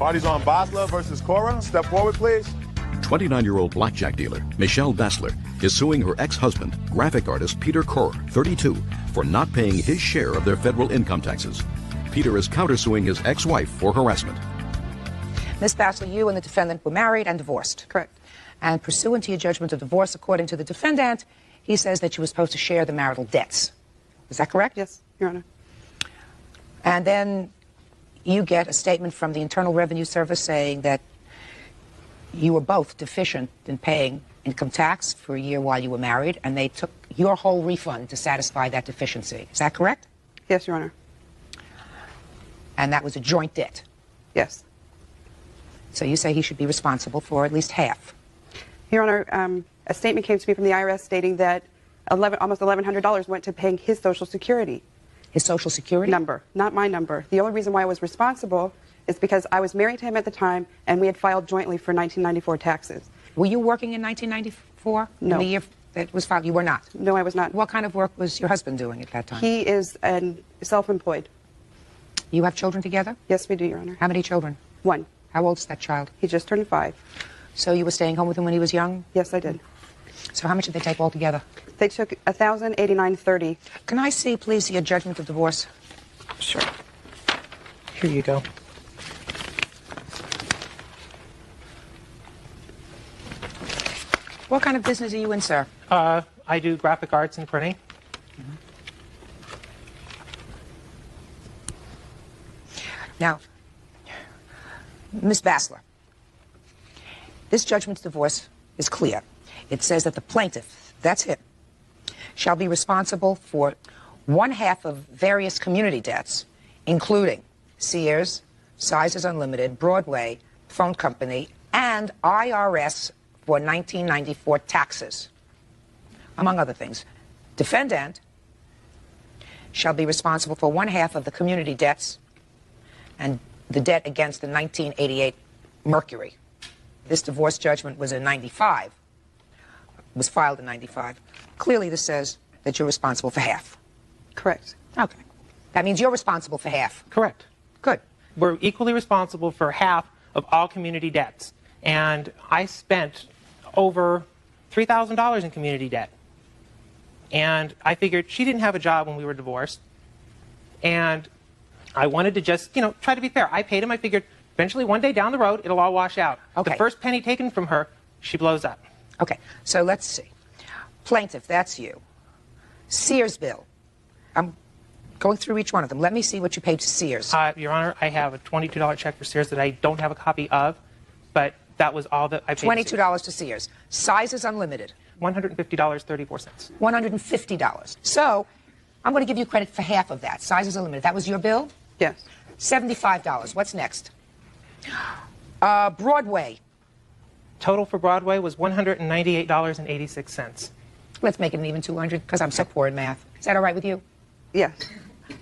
Party's on Basler versus Cora. Step forward, please. 29-year-old blackjack dealer Michelle Bassler is suing her ex-husband, graphic artist Peter Cora, 32, for not paying his share of their federal income taxes. Peter is countersuing his ex-wife for harassment. Ms. Bassler, you and the defendant were married and divorced. Correct. And pursuant to your judgment of divorce, according to the defendant, he says that you were supposed to share the marital debts. Is that correct? Yes, Your Honor. And then you get a statement from the Internal Revenue Service saying that you were both deficient in paying income tax for a year while you were married, and they took your whole refund to satisfy that deficiency. Is that correct? Yes, Your Honor. And that was a joint debt? Yes. So you say he should be responsible for at least half? Your Honor, a statement came to me from the IRS stating that almost $1,100 went to paying his Social Security. His Social Security? Number, not my number. The only reason why I was responsible is because I was married to him at the time, and we had filed jointly for 1994 taxes. Were you working in 1994? No. In the year that was filed? You were not? No, I was not. What kind of work was your husband doing at that time? He is self-employed. You have children together? Yes, we do, Your Honor. How many children? One. How old is that child? He just turned 5. So you were staying home with him when he was young? Yes, I did. So how much did they take altogether? They took $1,089.30. Can I see, please, your judgment of divorce? Sure. Here you go. What kind of business are you in, sir? I do graphic arts and printing. Now, Ms. Bassler, this judgment of divorce is clear. It says that the plaintiff, that's him, shall be responsible for 1/2 of various community debts, including Sears, Sizes Unlimited, Broadway, Phone Company, and IRS for 1994 taxes, among other things. Defendant shall be responsible for 1/2 of the community debts and the debt against the 1988 Mercury. This divorce judgment was in 95, was filed in 95. Clearly this says that you're responsible for half. Correct. Okay. That means you're responsible for half. Correct. Good. We're equally responsible for half of all community debts. And I spent over $3,000 in community debt. And I figured she didn't have a job when we were divorced. And I wanted to just, try to be fair. I paid him. I figured eventually one day down the road, it'll all wash out. Okay. The first penny taken from her, she blows up. Okay. So let's see. Plaintiff, that's you. Sears bill. I'm going through each one of them. Let me see what you paid to Sears. Your Honor, I have a $22 check for Sears that I don't have a copy of, but that was all that I paid. $22 to Sears. Sizes Unlimited. $150.34. $150. So I'm going to give you credit for half of that. Sizes Unlimited. That was your bill? Yes. $75. What's next? Broadway. Total for Broadway was $198.86. Let's make it an even 200 because I'm so poor in math. Is that all right with you? Yes.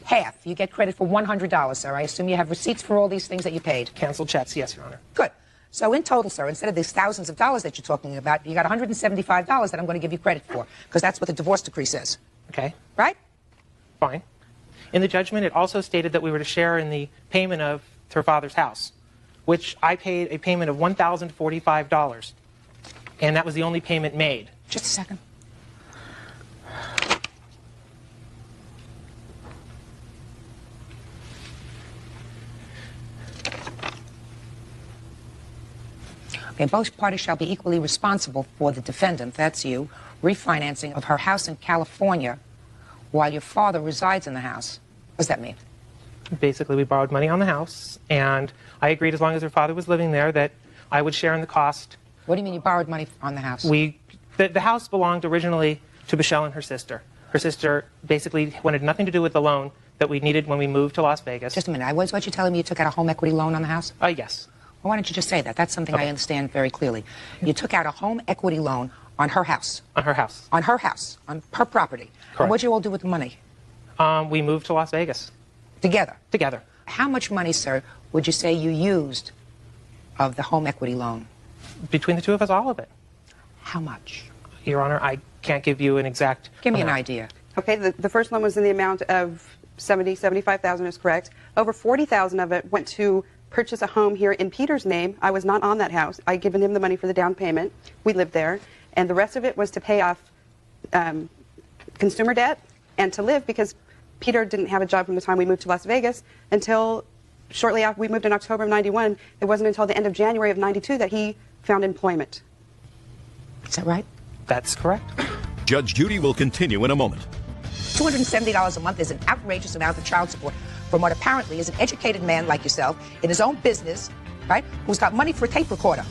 Half. You get credit for $100, sir. I assume you have receipts for all these things that you paid. Canceled checks, yes, Your Honor. Good. So in total, sir, instead of these thousands of dollars that you're talking about, you got $175 that I'm going to give you credit for because that's what the divorce decree says. Okay. Right? Fine. In the judgment, it also stated that we were to share in the payment of her father's house, which I paid a payment of $1,045, and that was the only payment made. Just a second. Okay, both parties shall be equally responsible for the defendant, that's you, refinancing of her house in California while your father resides in the house. What does that mean? Basically, we borrowed money on the house, and I agreed as long as her father was living there that I would share in the cost. What do you mean you borrowed money on the house? The house belonged originally to Michelle and her sister. Her sister basically wanted nothing to do with the loan that we needed when we moved to Las Vegas. Just a minute. What you're telling me you took out a home equity loan on the house? Yes. Well, why don't you just say that? That's something I understand very clearly. You took out a home equity loan on her house. On her house. On her house. On her property. Correct. And what'd you all do with the money? We moved to Las Vegas. Together? Together. How much money, sir, would you say you used of the home equity loan? Between the two of us, all of it. How much? Your Honor, I can't give you an exact Give me an amount. idea. Okay, the first loan was in the amount of $75,000 is correct. Over $40,000 of it went to purchase a home here in Peter's name. I was not on that house. I'd given him the money for the down payment. We lived there. And the rest of it was to pay off consumer debt and to live, because Peter didn't have a job from the time we moved to Las Vegas until shortly after we moved in October of 91. It wasn't until the end of January of 92 that he found employment. Is that right? That's correct. Judge Judy will continue in a moment. $270 a month is an outrageous amount of child support from what apparently is an educated man like yourself in his own business, right, who's got money for a tape recorder.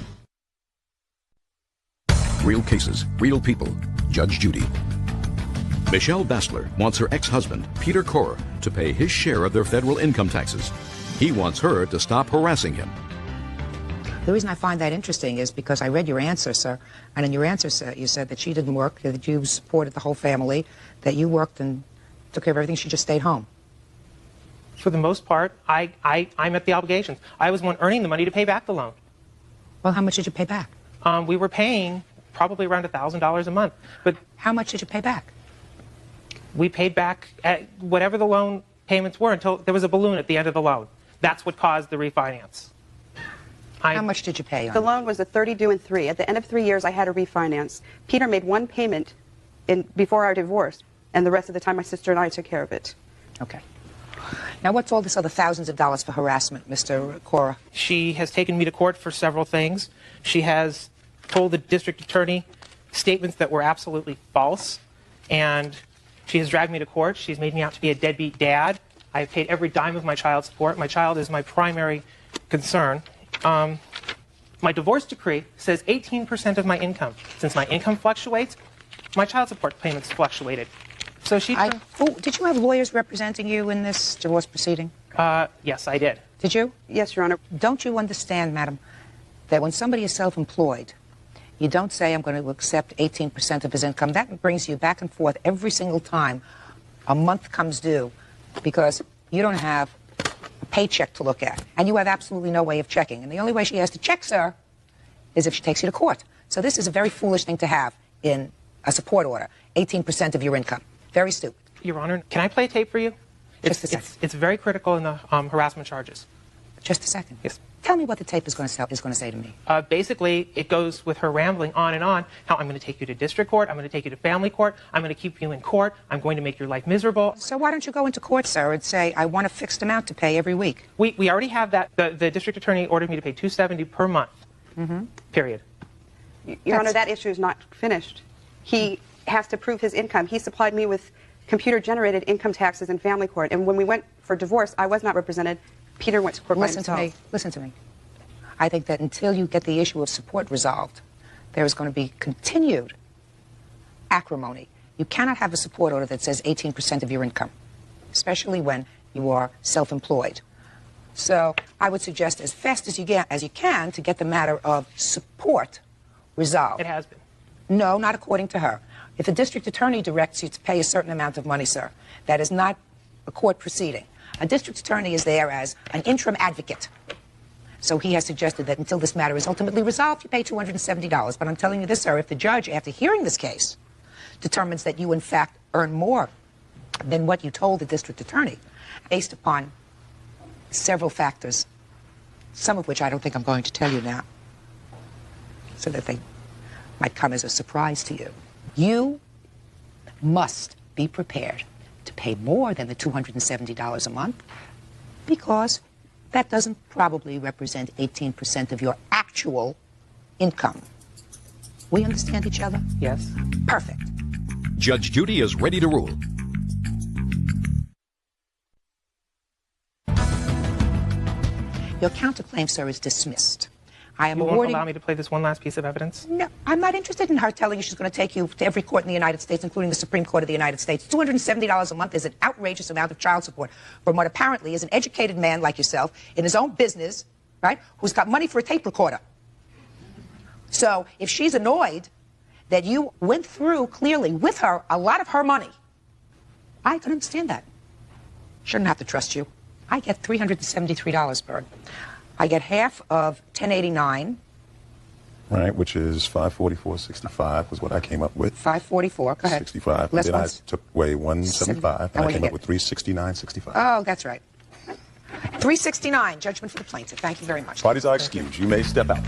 Real cases, real people. Judge Judy. Michelle Bassler wants her ex-husband, Peter Cora, to pay his share of their federal income taxes. He wants her to stop harassing him. The reason I find that interesting is because I read your answer, sir, and in your answer, sir, you said that she didn't work, that you supported the whole family, that you worked and took care of everything, she just stayed home. For the most part, I met the obligations. I was the one earning the money to pay back the loan. Well, how much did you pay back? We were paying probably around $1,000 a month. But how much did you pay back? We paid back at whatever the loan payments were until there was a balloon at the end of the loan. That's what caused the refinance. How much did you pay on The loan was a 30 due in 3. At the end of 3 years, I had a refinance. Peter made one payment before our divorce, and the rest of the time my sister and I took care of it. Okay. Now, what's all this other thousands of dollars for harassment, Mr. Cora? She has taken me to court for several things. She has told the district attorney statements that were absolutely false, and she has dragged me to court. She's made me out to be a deadbeat dad. I have paid every dime of my child support. My child is my primary concern. My divorce decree says 18% of my income. Since my income fluctuates, my child support payments fluctuated. So she... did you have lawyers representing you in this divorce proceeding? Yes, I did. Did you? Yes, Your Honor. Don't you understand, madam, that when somebody is self-employed, you don't say, I'm going to accept 18% of his income. That brings you back and forth every single time a month comes due, because you don't have a paycheck to look at, and you have absolutely no way of checking. And the only way she has to check, sir, is if she takes you to court. So this is a very foolish thing to have in a support order, 18% of your income. Very stupid. Your Honor, can I play a tape for you? Just a second. It's very critical in the harassment charges. Just a second. Yes. Tell me what the tape is going to say to me. Basically, it goes with her rambling on and on, how I'm going to take you to district court, I'm going to take you to family court, I'm going to keep you in court, I'm going to make your life miserable. So why don't you go into court, sir, and say, I want a fixed amount to pay every week? We already have that. The district attorney ordered me to pay $270 per month, period. Your Honor, that issue is not finished. He has to prove his income. He supplied me with computer-generated income taxes in family court, and when we went for divorce, I was not represented. Peter went to court by himself. Listen to me. I think that until you get the issue of support resolved, there is going to be continued acrimony. You cannot have a support order that says 18% of your income, especially when you are self-employed. So I would suggest as fast as you can to get the matter of support resolved. It has been. No, not according to her. If the district attorney directs you to pay a certain amount of money, sir, that is not a court proceeding. A district attorney is there as an interim advocate. So he has suggested that until this matter is ultimately resolved, you pay $270. But I'm telling you this, sir, if the judge, after hearing this case, determines that you, in fact, earn more than what you told the district attorney, based upon several factors, some of which I don't think I'm going to tell you now, so that they might come as a surprise to you, you must be prepared to pay more than the $270 a month, because that doesn't probably represent 18% of your actual income. We understand each other? Yes. Perfect. Judge Judy is ready to rule. Your counterclaim, sir, is dismissed. I am You won't awarding... allow me to play this one last piece of evidence? No, I'm not interested in her telling you she's going to take you to every court in the United States, including the Supreme Court of the United States. $270 a month is an outrageous amount of child support from what apparently is an educated man like yourself in his own business, right, who's got money for a tape recorder. So if she's annoyed that you went through, clearly, with her, a lot of her money, I can understand that. Shouldn't have to trust you. I get $373, Bird. I get half of 1089. Right, which is 544.65 was what I came up with. 544. Go ahead. 65. Less Then I ones? took away 175, and I came up with 369.65. Oh, that's right. 369, judgment for the plaintiff. Thank you very much. Parties are excused. You may step out.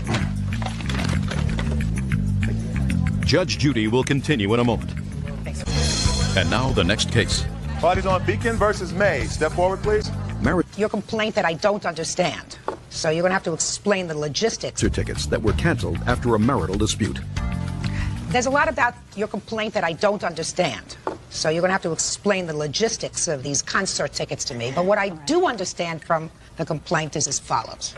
Judge Judy will continue in a moment. Thanks. And now the next case. Parties on Beacon versus May. Step forward, please. Your complaint that I don't understand. So you're going to have to explain the logistics. Tickets that were canceled after a marital dispute. There's a lot about your complaint that I don't understand. So you're going to have to explain the logistics of these concert tickets to me. But what I do understand from the complaint is as follows.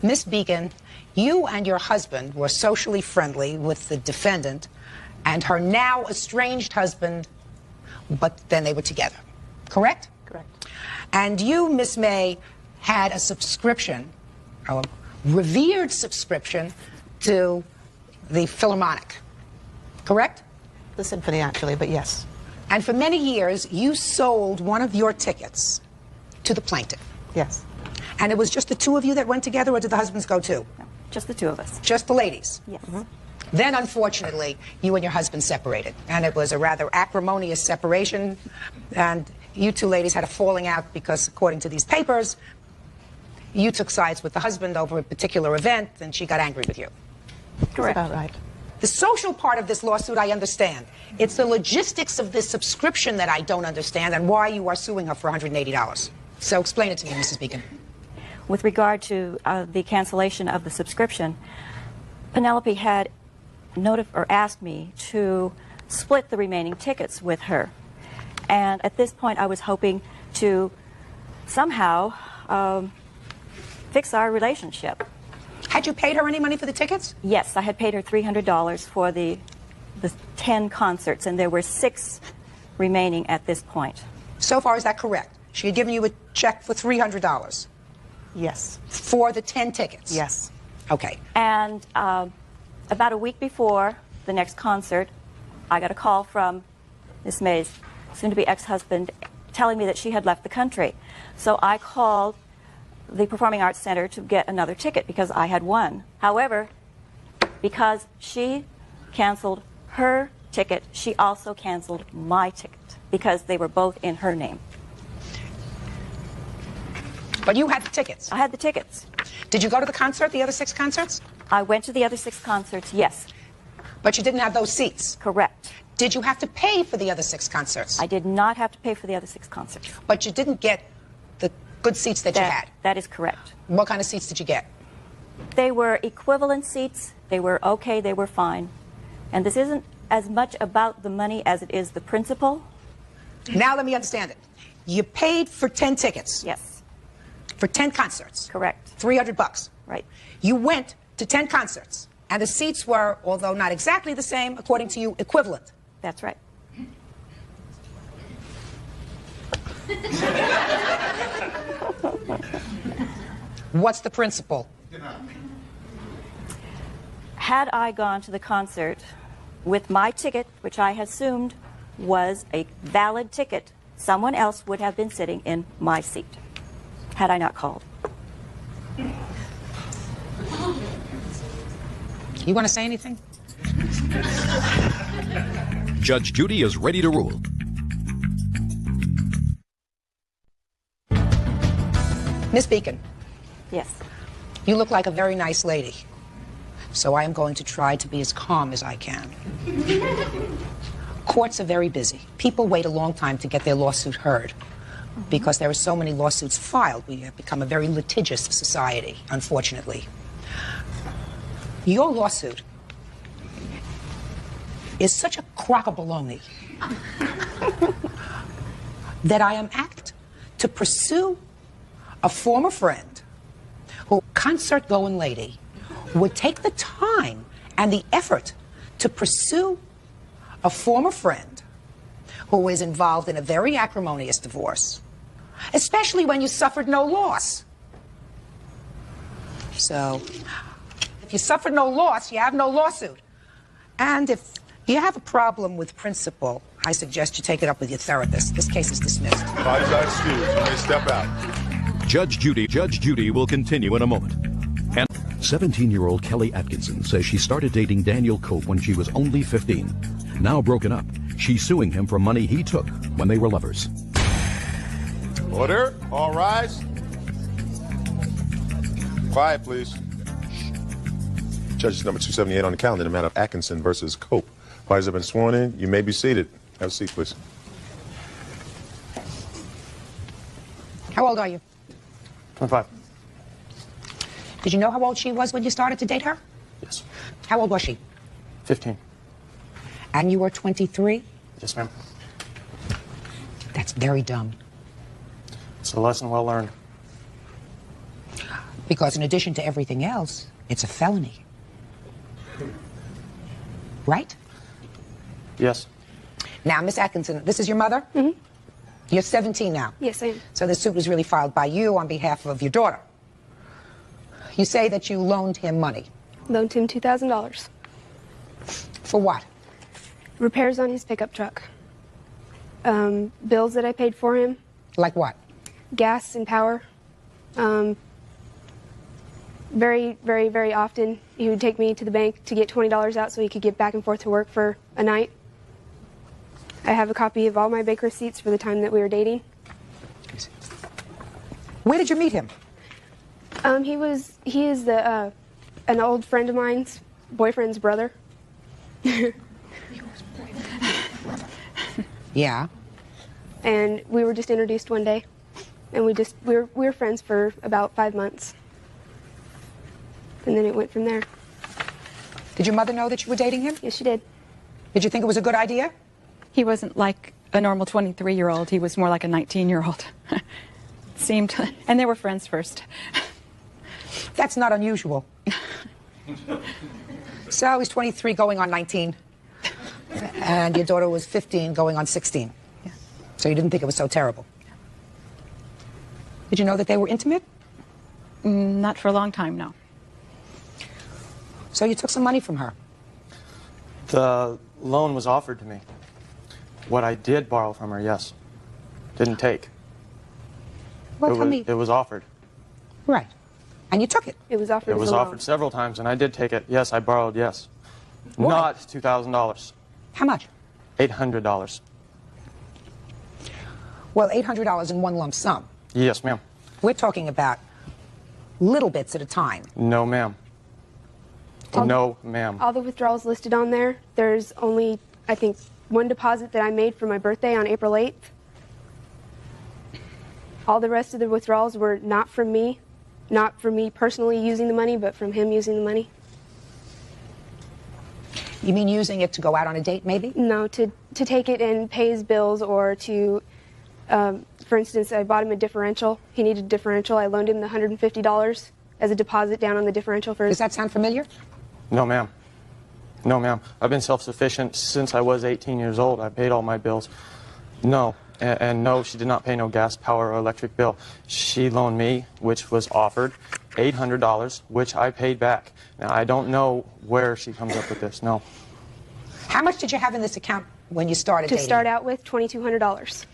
Miss Beacon, you and your husband were socially friendly with the defendant and her now estranged husband, but then they were together. Correct? Correct. And you, Miss May, had a subscription, a revered subscription to the Philharmonic. Correct? The symphony, actually, but yes. And for many years, you sold one of your tickets to the plaintiff. Yes. And it was just the two of you that went together, or did the husbands go too? No, just the two of us. Just the ladies? Yes. Then, unfortunately, you and your husband separated. And it was a rather acrimonious separation. And you two ladies had a falling out because, according to these papers, you took sides with the husband over a particular event, and she got angry with you. Correct. That's about right. The social part of this lawsuit I understand. It's the logistics of this subscription that I don't understand, and why you are suing her for $180. So explain it to me, Mrs. Beacon. With regard to the cancellation of the subscription, Penelope had asked me to split the remaining tickets with her. And at this point, I was hoping to somehow fix our relationship. Had you paid her any money for the tickets? Yes, I had paid her $300 for the 10 concerts, and there were 6 remaining at this point. So far, is that correct? She had given you a check for $300 Yes. for the 10 tickets? Yes. Okay. And about a week before the next concert, I got a call from Miss May's soon-to-be ex-husband telling me that she had left the country. So I called the Performing Arts Center to get another ticket because I had one. However, because she canceled her ticket, she also canceled my ticket because they were both in her name. But you had the tickets? I had the tickets. Did you go to the concert, the other 6 concerts? I went to the other 6 concerts, yes. But you didn't have those seats? Correct. Did you have to pay for the other 6 concerts? I did not have to pay for the other 6 concerts. But you didn't get the good seats that you had? That is correct. What kind of seats did you get? They were equivalent seats. They were okay. They were fine. And this isn't as much about the money as it is the principle. Now let me understand it. You paid for 10 tickets? Yes. For 10 concerts? Correct. $300? Right. You went to 10 concerts, and the seats were, although not exactly the same, according to you, equivalent? That's right. What's the principle? Had I gone to the concert with my ticket, which I assumed was a valid ticket, someone else would have been sitting in my seat, had I not called. You want to say anything? Judge Judy is ready to rule. Miss Beacon. Yes. You look like a very nice lady. So I am going to try to be as calm as I can. Courts are very busy. People wait a long time to get their lawsuit heard because there are so many lawsuits filed. We have become a very litigious society, unfortunately. Your lawsuit is such a crock of baloney that I am apt to pursue a former friend who, concert-going lady, would take the time and the effort to pursue a former friend who is involved in a very acrimonious divorce, especially when you suffered no loss. So, if you suffered no loss, you have no lawsuit. And if you have a problem with principle, I suggest you take it up with your therapist. This case is dismissed. Parties are excused. You may step out. Judge Judy will continue in a moment. And 17-year-old Kelly Atkinson says she started dating Daniel Cope when she was only 15. Now broken up, she's suing him for money he took when they were lovers. Order. All rise. Quiet, please. Judges number 278 on the calendar in the matter of Atkinson versus Cope. Parties have been sworn in. You may be seated. Have a seat, please. How old are you? 25. Did you know how old she was when you started to date her? Yes. How old was she? 15. And you were 23? Yes, ma'am. That's very dumb. It's a lesson well learned. Because in addition to everything else, it's a felony. Right? Yes. Now, Miss Atkinson, this is your mother? Mm-hmm. You're 17 now. Yes, I am. So this suit was really filed by you on behalf of your daughter. You say that you loaned him money. Loaned him $2,000. For what? Repairs on his pickup truck. Bills that I paid for him. Like what? Gas and power. Very, very, very often he would take me to the bank to get $20 out so he could get back and forth to work for a night. I have a copy of all my bank receipts for the time that we were dating. Where did you meet him? He is an old friend of mine's boyfriend's brother. Yeah. And we were just introduced one day, and we were friends for about 5 months, and then it went from there. Did your mother know that you were dating him? Yes, she did. Did you think it was a good idea? He wasn't like a normal 23-year-old. He was more like a 19-year-old. Seemed, and they were friends first. That's not unusual. So he's 23 going on 19. And your daughter was 15 going on 16. Yeah. So you didn't think it was so terrible. Did you know that they were intimate? Not for a long time, no. So you took some money from her? The loan was offered to me. What I did borrow from her, yes. Didn't take. Well, tell me. It was offered. Right. And you took it? It was offered. It was offered several times, and I did take it. Yes, I borrowed, yes. What? Not $2,000. How much? $800. Well, $800 in one lump sum. Yes, ma'am. We're talking about little bits at a time. No, ma'am. No, ma'am. All the withdrawals listed on there, there's only, I think, one deposit that I made for my birthday on April 8th. All the rest of the withdrawals were not from me, not for me personally using the money, but from him using the money. You mean using it to go out on a date, maybe? No, to take it and pay his bills, or to, for instance, I bought him a differential. He needed a differential. I loaned him the $150 as a deposit down on the differential for his... Does that sound familiar? No, ma'am. No, ma'am. I've been self-sufficient since I was 18 years old. I paid all my bills. No. And no, she did not pay no gas, power, or electric bill. She loaned me, which was offered, $800, which I paid back. Now, I don't know where she comes up with this, no. How much did you have in this account when you started dating? To start out with, $2,200.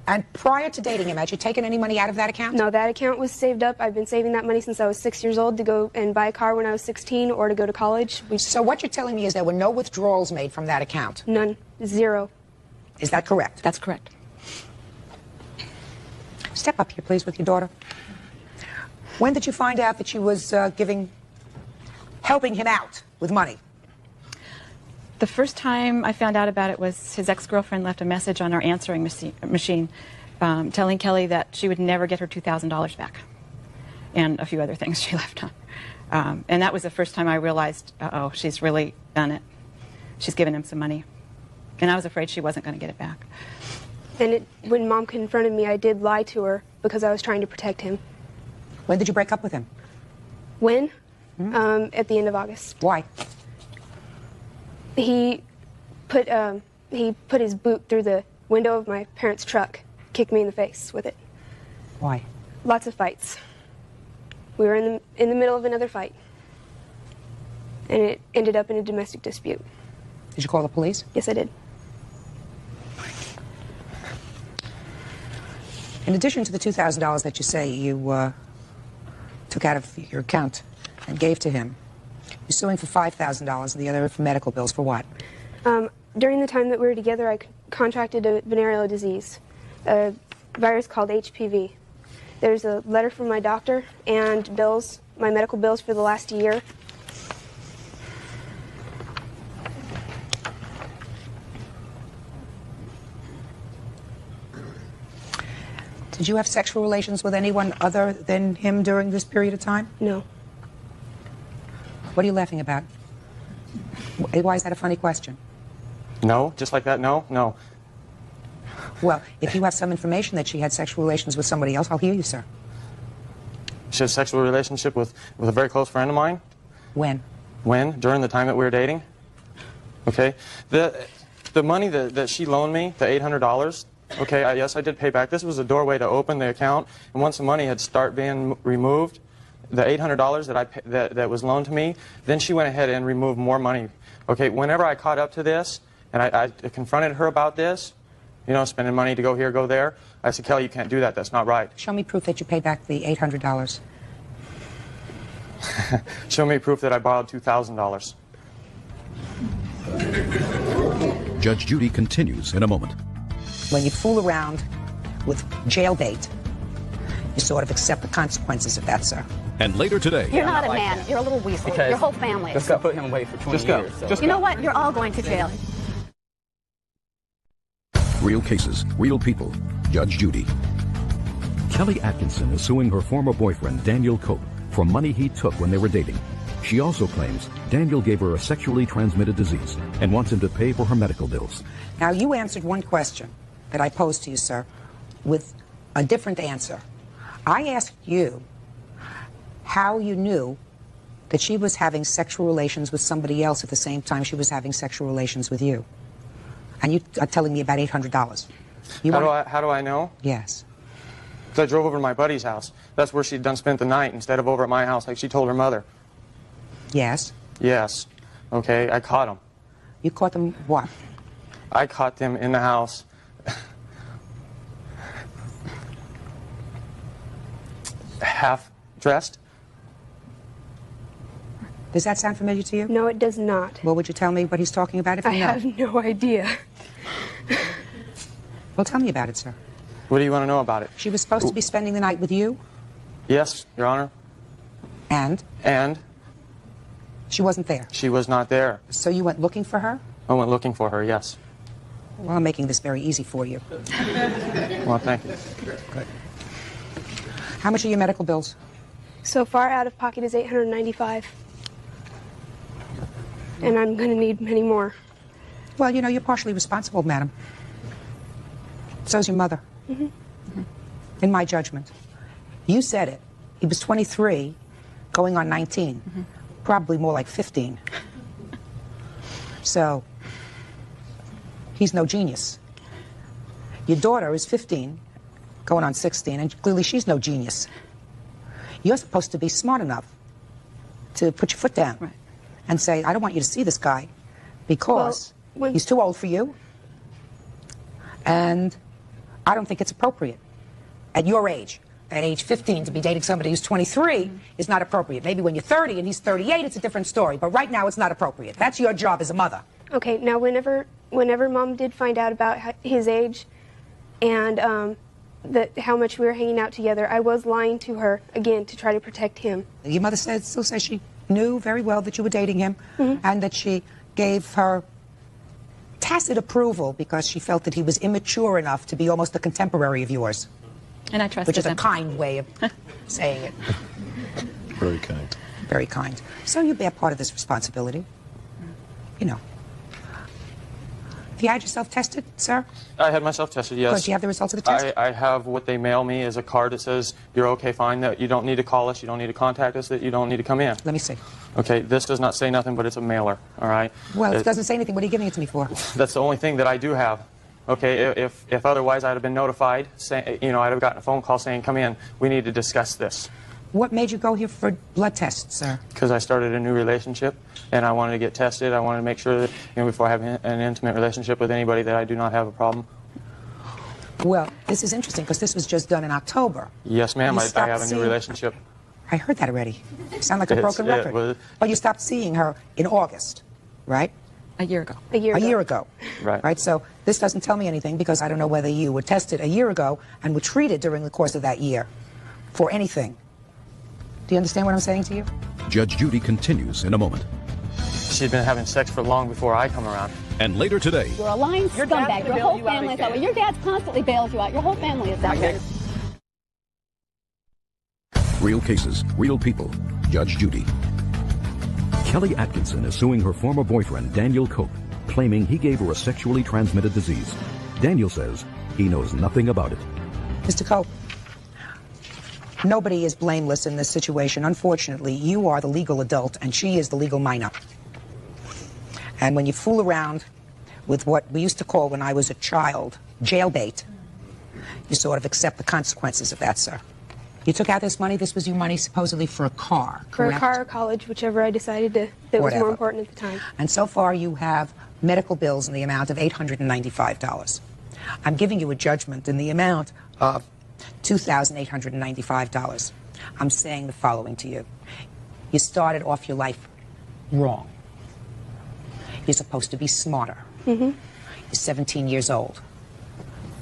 And prior to dating him, had you taken any money out of that account? No, that account was saved up. I've been saving that money since I was 6 years old to go and buy a car when I was 16 or to go to college. So what you're telling me is there were no withdrawals made from that account? None. Zero. Is that correct? That's correct. Step up here, please, with your daughter. When did you find out that she was helping him out with money? The first time I found out about it was his ex-girlfriend left a message on our answering machine telling Kelly that she would never get her $2,000 back, and a few other things she left on. And that was the first time I realized, uh-oh, she's really done it. She's given him some money. And I was afraid she wasn't going to get it back. And when Mom confronted me, I did lie to her because I was trying to protect him. When did you break up with him? When? At the end of August. Why? He put his boot through the window of my parents' truck, kicked me in the face with it. Why? Lots of fights. We were in the middle of another fight, and it ended up in a domestic dispute. Did you call the police? Yes, I did. In addition to the $2,000 that you say you took out of your account and gave to him, you're suing for $5,000 and the other for medical bills. For what? During the time that we were together, I contracted a venereal disease, a virus called HPV. There's a letter from my doctor and bills my medical bills for the last year. Did you have sexual relations with anyone other than him during this period of time? No. What are you laughing about? Why is that a funny question? No, just like that, no, no. Well, if you have some information that she had sexual relations with somebody else, I'll hear you, sir. She had a sexual relationship with a very close friend of mine. When? When? During the time that we were dating. Okay? The money that she loaned me, the $800, okay, yes, I did pay back. This was a doorway to open the account, and once the money had started being removed, the $800 that was loaned to me, then she went ahead and removed more money. Okay, whenever I caught up to this, and I confronted her about this, you know, spending money to go here, go there, I said, Kelly, you can't do that. That's not right. Show me proof that you paid back the $800. Show me proof that I borrowed $2,000. Judge Judy continues in a moment. When you fool around with jail bait, you sort of accept the consequences of that, sir. And later today... You're not a man. You're a little weasel. Your whole family. Just got put him away for 20 years. So. You know what? You're all going to jail. Real cases, real people. Judge Judy. Kelly Atkinson is suing her former boyfriend, Daniel Cope, for money he took when they were dating. She also claims Daniel gave her a sexually transmitted disease and wants him to pay for her medical bills. Now, you answered one question that I posed to you, sir, with a different answer. I asked you how you knew that she was having sexual relations with somebody else at the same time she was having sexual relations with you. And you are telling me about $800. How do I know? Yes. So I drove over to my buddy's house. That's where she'd done spent the night instead of over at my house like she told her mother. Yes. Yes. Okay, I caught them. You caught them what? I caught them in the house. Half dressed. Does that sound familiar to you? No, it does not. Well, would you tell me what he's talking about if you know? I have no idea. Well, tell me about it, sir. What do you want to know about it? She was supposed to be spending the night with you? Yes, Your Honor. And? And? She wasn't there? She was not there. So you went looking for her? I went looking for her, yes. Well, I'm making this very easy for you. Well, thank you. Good. How much are your medical bills? So far, out of pocket is $895. And I'm going to need many more. Well, you know, you're partially responsible, madam. So's your mother. Mm-hmm. In my judgment. You said it. He was 23, going on 19. Mm-hmm. Probably more like 15. So, he's no genius. Your daughter is 15, going on 16, and clearly she's no genius. You're supposed to be smart enough to put your foot down. Right. And say, I don't want you to see this guy because he's too old for you, and I don't think it's appropriate. At your age, at age 15, to be dating somebody who's 23 is not appropriate. Maybe when you're 30 and he's 38, it's a different story, but right now it's not appropriate. That's your job as a mother. Okay, now whenever Mom did find out about his age and how much we were hanging out together, I was lying to her, again, to try to protect him. Your mother still says she knew very well that you were dating him, and that she gave her tacit approval because she felt that he was immature enough to be almost a contemporary of yours. And I trusted Which is him. a kind way of saying it. Very kind. Very kind. So you bear part of this responsibility. You know. Have you had yourself tested, sir? I had myself tested, yes. Good. Do you have the results of the test? I have what they mail me is a card that says, you're okay, fine, that you don't need to call us, you don't need to contact us, that you don't need to come in. Let me see. Okay, this does not say nothing, but it's a mailer, all right? Well, it doesn't say anything. What are you giving it to me for? That's the only thing that I do have. Okay, if otherwise I'd have been notified, say, you know, I'd have gotten a phone call saying, come in, we need to discuss this. What made you go here for blood tests, sir? Because I started a new relationship, and I wanted to get tested. I wanted to make sure that, you know, before I have an intimate relationship with anybody, that I do not have a problem. Well, this is interesting because this was just done in October. Yes, ma'am, I have a new seeing... relationship. I heard that already. You sound like a broken record. But you stopped seeing her in August, right? A year ago. A year ago. Right. Right, so this doesn't tell me anything because I don't know whether you were tested a year ago and were treated during the course of that year for anything. Do you understand what I'm saying to you? Judge Judy continues in a moment. She'd been having sex for long before I come around. And later today, You're a lying scumbag. Your whole family's that way. Your dad's constantly bails you out. Your whole family is that way. real cases, real people. Judge Judy. Kelly Atkinson is suing her former boyfriend, Daniel Cope, claiming he gave her a sexually transmitted disease. Daniel says he knows nothing about it. Mr. Cope, nobody is blameless in this situation. Unfortunately, you are the legal adult and she is the legal minor. And when you fool around with what we used to call, when I was a child, jailbait, you sort of accept the consequences of that, sir. You took out this money. This was your money supposedly for a car, For correct? a car or college, whichever I decided that was Whatever. more important at the time. And so far you have medical bills in the amount of $895. I'm giving you a judgment in the amount of $2,895. I'm saying the following to you. You started off your life wrong. You're supposed to be smarter. Mm-hmm. You're 17 years old.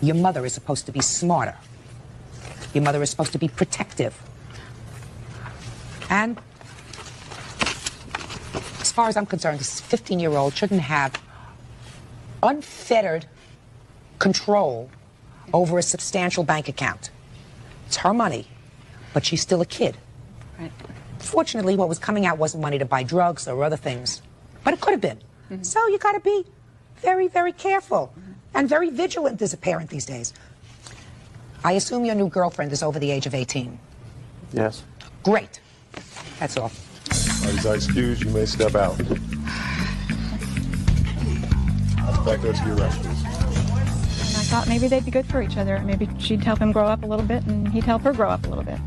Your mother is supposed to be smarter. Your mother is supposed to be protective. And as far as I'm concerned, this 15-year-old shouldn't have unfettered control over a substantial bank account. It's her money, but she's still a kid. Right. Fortunately, what was coming out wasn't money to buy drugs or other things, but it could have been. Mm-hmm. So you got to be very, very careful and very vigilant as a parent these days. I assume your new girlfriend is over the age of 18. Yes. Great. That's all. As I excuse, you may step out. Back there to your right, please. And I thought maybe they'd be good for each other. Maybe she'd help him grow up a little bit, and he'd help her grow up a little bit.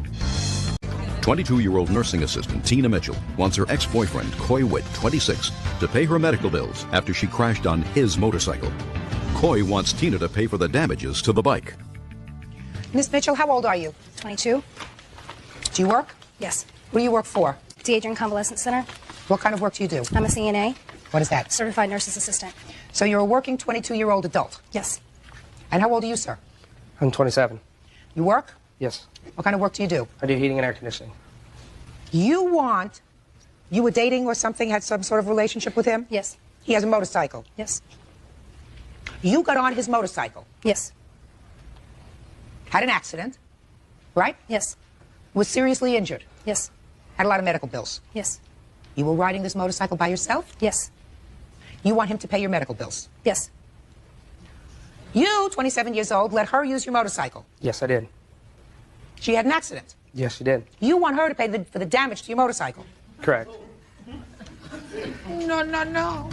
22-year-old nursing assistant Tina Mitchell wants her ex-boyfriend, Coy Witt, 26, to pay her medical bills after she crashed on his motorcycle. Coy wants Tina to pay for the damages to the bike. Miss Mitchell, how old are you? 22. Do you work? Yes. What do you work for? The Adrian Convalescent Center. What kind of work do you do? I'm a CNA. What is that? Certified Nurse's Assistant. So you're a working 22-year-old adult? Yes. And how old are you, sir? I'm 27. You work? Yes. What kind of work do you do? I do heating and air conditioning. You were dating or something, had some sort of relationship with him? Yes. He has a motorcycle? Yes. You got on his motorcycle? Yes. Had an accident, right? Yes. Was seriously injured? Yes. Had a lot of medical bills? Yes. You were riding this motorcycle by yourself? Yes. You want him to pay your medical bills? Yes. You, 27 years old, let her use your motorcycle? Yes, I did. She had an accident? Yes, she did. You want her to pay for the damage to your motorcycle? Correct. No.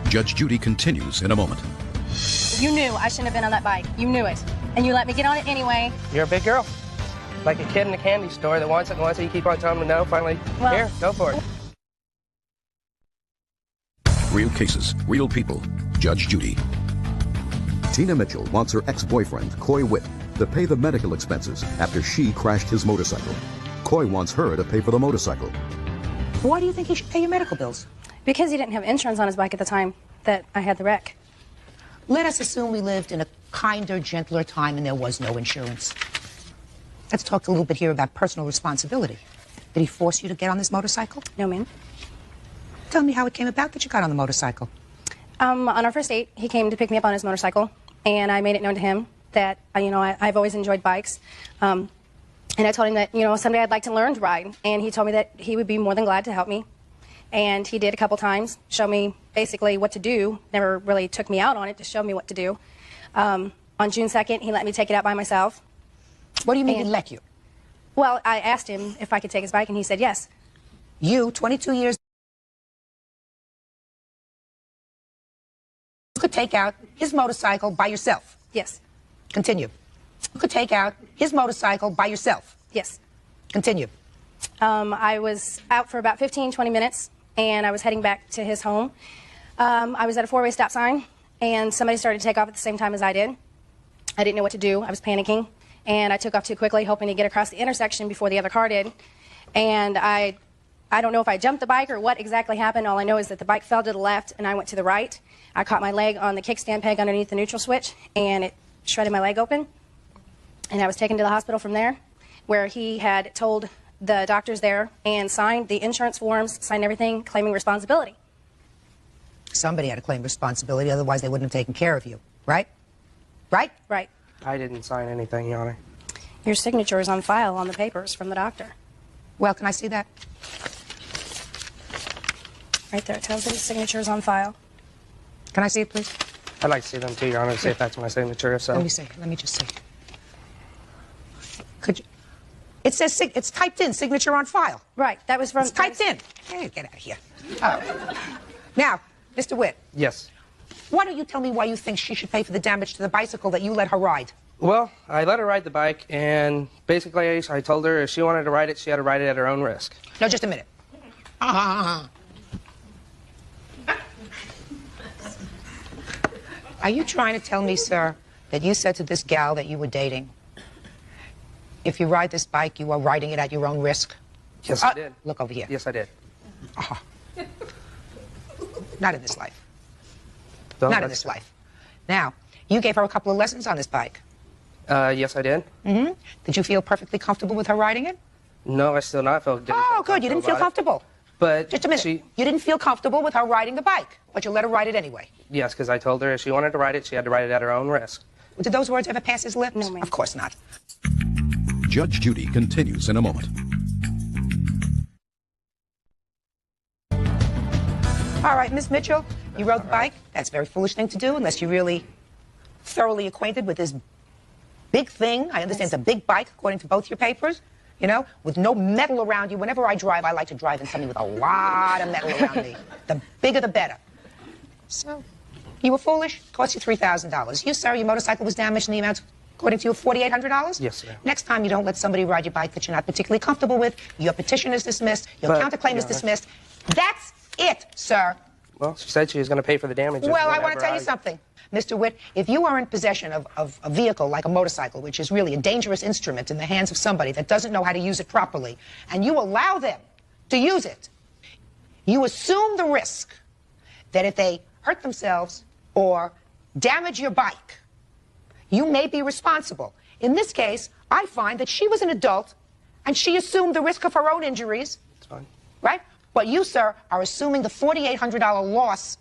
Judge Judy continues in a moment. You knew I shouldn't have been on that bike. You knew it. And you let me get on it anyway. You're a big girl. Like a kid in a candy store that wants it and wants it. You keep on telling them no. Finally, Well, here, go for it. Real cases, real people. Judge Judy. Tina Mitchell wants her ex-boyfriend, Coy Witt, to pay the medical expenses after she crashed his motorcycle. Coy wants her to pay for the motorcycle. Why do you think he should pay your medical bills? Because he didn't have insurance on his bike at the time that I had the wreck. Let us assume we lived in a kinder, gentler time and there was no insurance. Let's talk a little bit here about personal responsibility. Did he force you to get on this motorcycle? No, ma'am. Tell me how it came about that you got on the motorcycle. On our first date, he came to pick me up on his motorcycle, and I made it known to him that, I've always enjoyed bikes. And I told him that, someday I'd like to learn to ride. And he told me that he would be more than glad to help me. And he did a couple times, show me basically what to do. Never really took me out on it to show me what to do. On June 2nd, he let me take it out by myself. What do you mean he let you? Well, I asked him if I could take his bike, and he said yes. You, 22 years, you could take out his motorcycle by yourself. Yes. Continue. You could take out his motorcycle by yourself. Yes. Continue. I was out for about 15, 20 minutes, and I was heading back to his home. I was at a four-way stop sign, and somebody started to take off at the same time as I did. I didn't know what to do. I was panicking, and I took off too quickly, hoping to get across the intersection before the other car did. And I don't know if I jumped the bike or what exactly happened. All I know is that the bike fell to the left, and I went to the right. I caught my leg on the kickstand peg underneath the neutral switch, and it shredded my leg open. And I was taken to the hospital from there, where he had told the doctors there and signed the insurance forms, signed everything, claiming responsibility. Somebody had to claim responsibility, otherwise they wouldn't have taken care of you, right? Right? Right. I didn't sign anything, Your Honor. Your signature is on file on the papers from the doctor. Well, can I see that? Right there, it tells that his signature is on file. Can I see it, please? I'd like to see them too, Your Honor, to see if that's my signature. So. Let me see. Let me just see. Could you? It says it's typed in, signature on file. Right. That was from. It's typed in. Hey, get out of here. Now, Mr. Witt. Yes. Why don't you tell me why you think she should pay for the damage to the bicycle that you let her ride? Well, I let her ride the bike, and basically I told her if she wanted to ride it, she had to ride it at her own risk. No, just a minute. Are you trying to tell me, sir, that you said to this gal that you were dating, if you ride this bike, you are riding it at your own risk? Yes, I did. Look over here. Yes, I did. Not in this life. No, Not in this life. Now, you gave her a couple of lessons on this bike. Yes, I did. Mm-hmm. Did you feel perfectly comfortable with her riding it? No, I still not felt. Oh, good. You didn't feel comfortable. But just a minute. You didn't feel comfortable with her riding the bike, but you let her ride it anyway. Yes, because I told her if she wanted to ride it, she had to ride it at her own risk. Did those words ever pass his lips? No, ma'am. Of course not. Judge Judy continues in a moment. All right, Miss Mitchell, you rode the bike. That's a very foolish thing to do unless you're really thoroughly acquainted with this big thing. I understand it's a big bike, according to both your papers, you know, with no metal around you. Whenever I drive, I like to drive in something with a lot of metal around me. The bigger, the better. So, you were foolish. Cost you $3,000. You, sir, your motorcycle was damaged in the amount, according to you, $4,800? Yes, ma'am. Next time you don't let somebody ride your bike that you're not particularly comfortable with, your petition is dismissed, your counterclaim is dismissed. That's it, sir. Well, she said she was going to pay for the damages. Well, I want to tell you something. Mr. Witt, if you are in possession of a vehicle like a motorcycle, which is really a dangerous instrument in the hands of somebody that doesn't know how to use it properly, and you allow them to use it, you assume the risk that if they hurt themselves or damage your bike, you may be responsible. In this case, I find that she was an adult and she assumed the risk of her own injuries. That's fine. Right? But you, sir, are assuming the $4,800 loss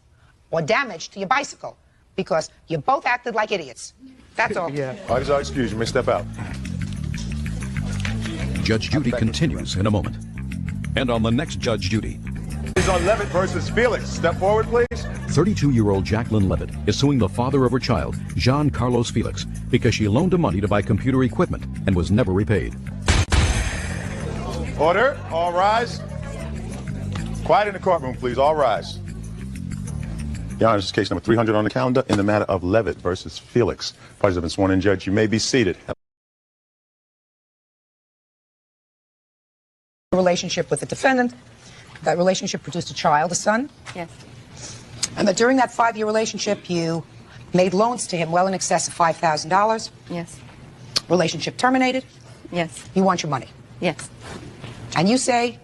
or damage to your bicycle because you both acted like idiots. That's all. Yeah. All right, excuse me. You may step out. Judge Judy continues in a moment. And on the next Judge Judy. He's on Levitt versus Felix. Step forward, please. 32-year-old Jacqueline Levitt is suing the father of her child, Jean Carlos Felix, because she loaned him money to buy computer equipment and was never repaid. Order. All rise. Quiet in the courtroom, please. All rise. Your Honor, this is case number 300 on the calendar in the matter of Levitt versus Felix. Parties have been sworn in. Judge, you may be seated. Relationship with the defendant. That relationship produced a child, a son. Yes. And that during that 5-year relationship, you made loans to him well in excess of $5,000. Yes. Relationship terminated. Yes. You want your money. Yes. And you say?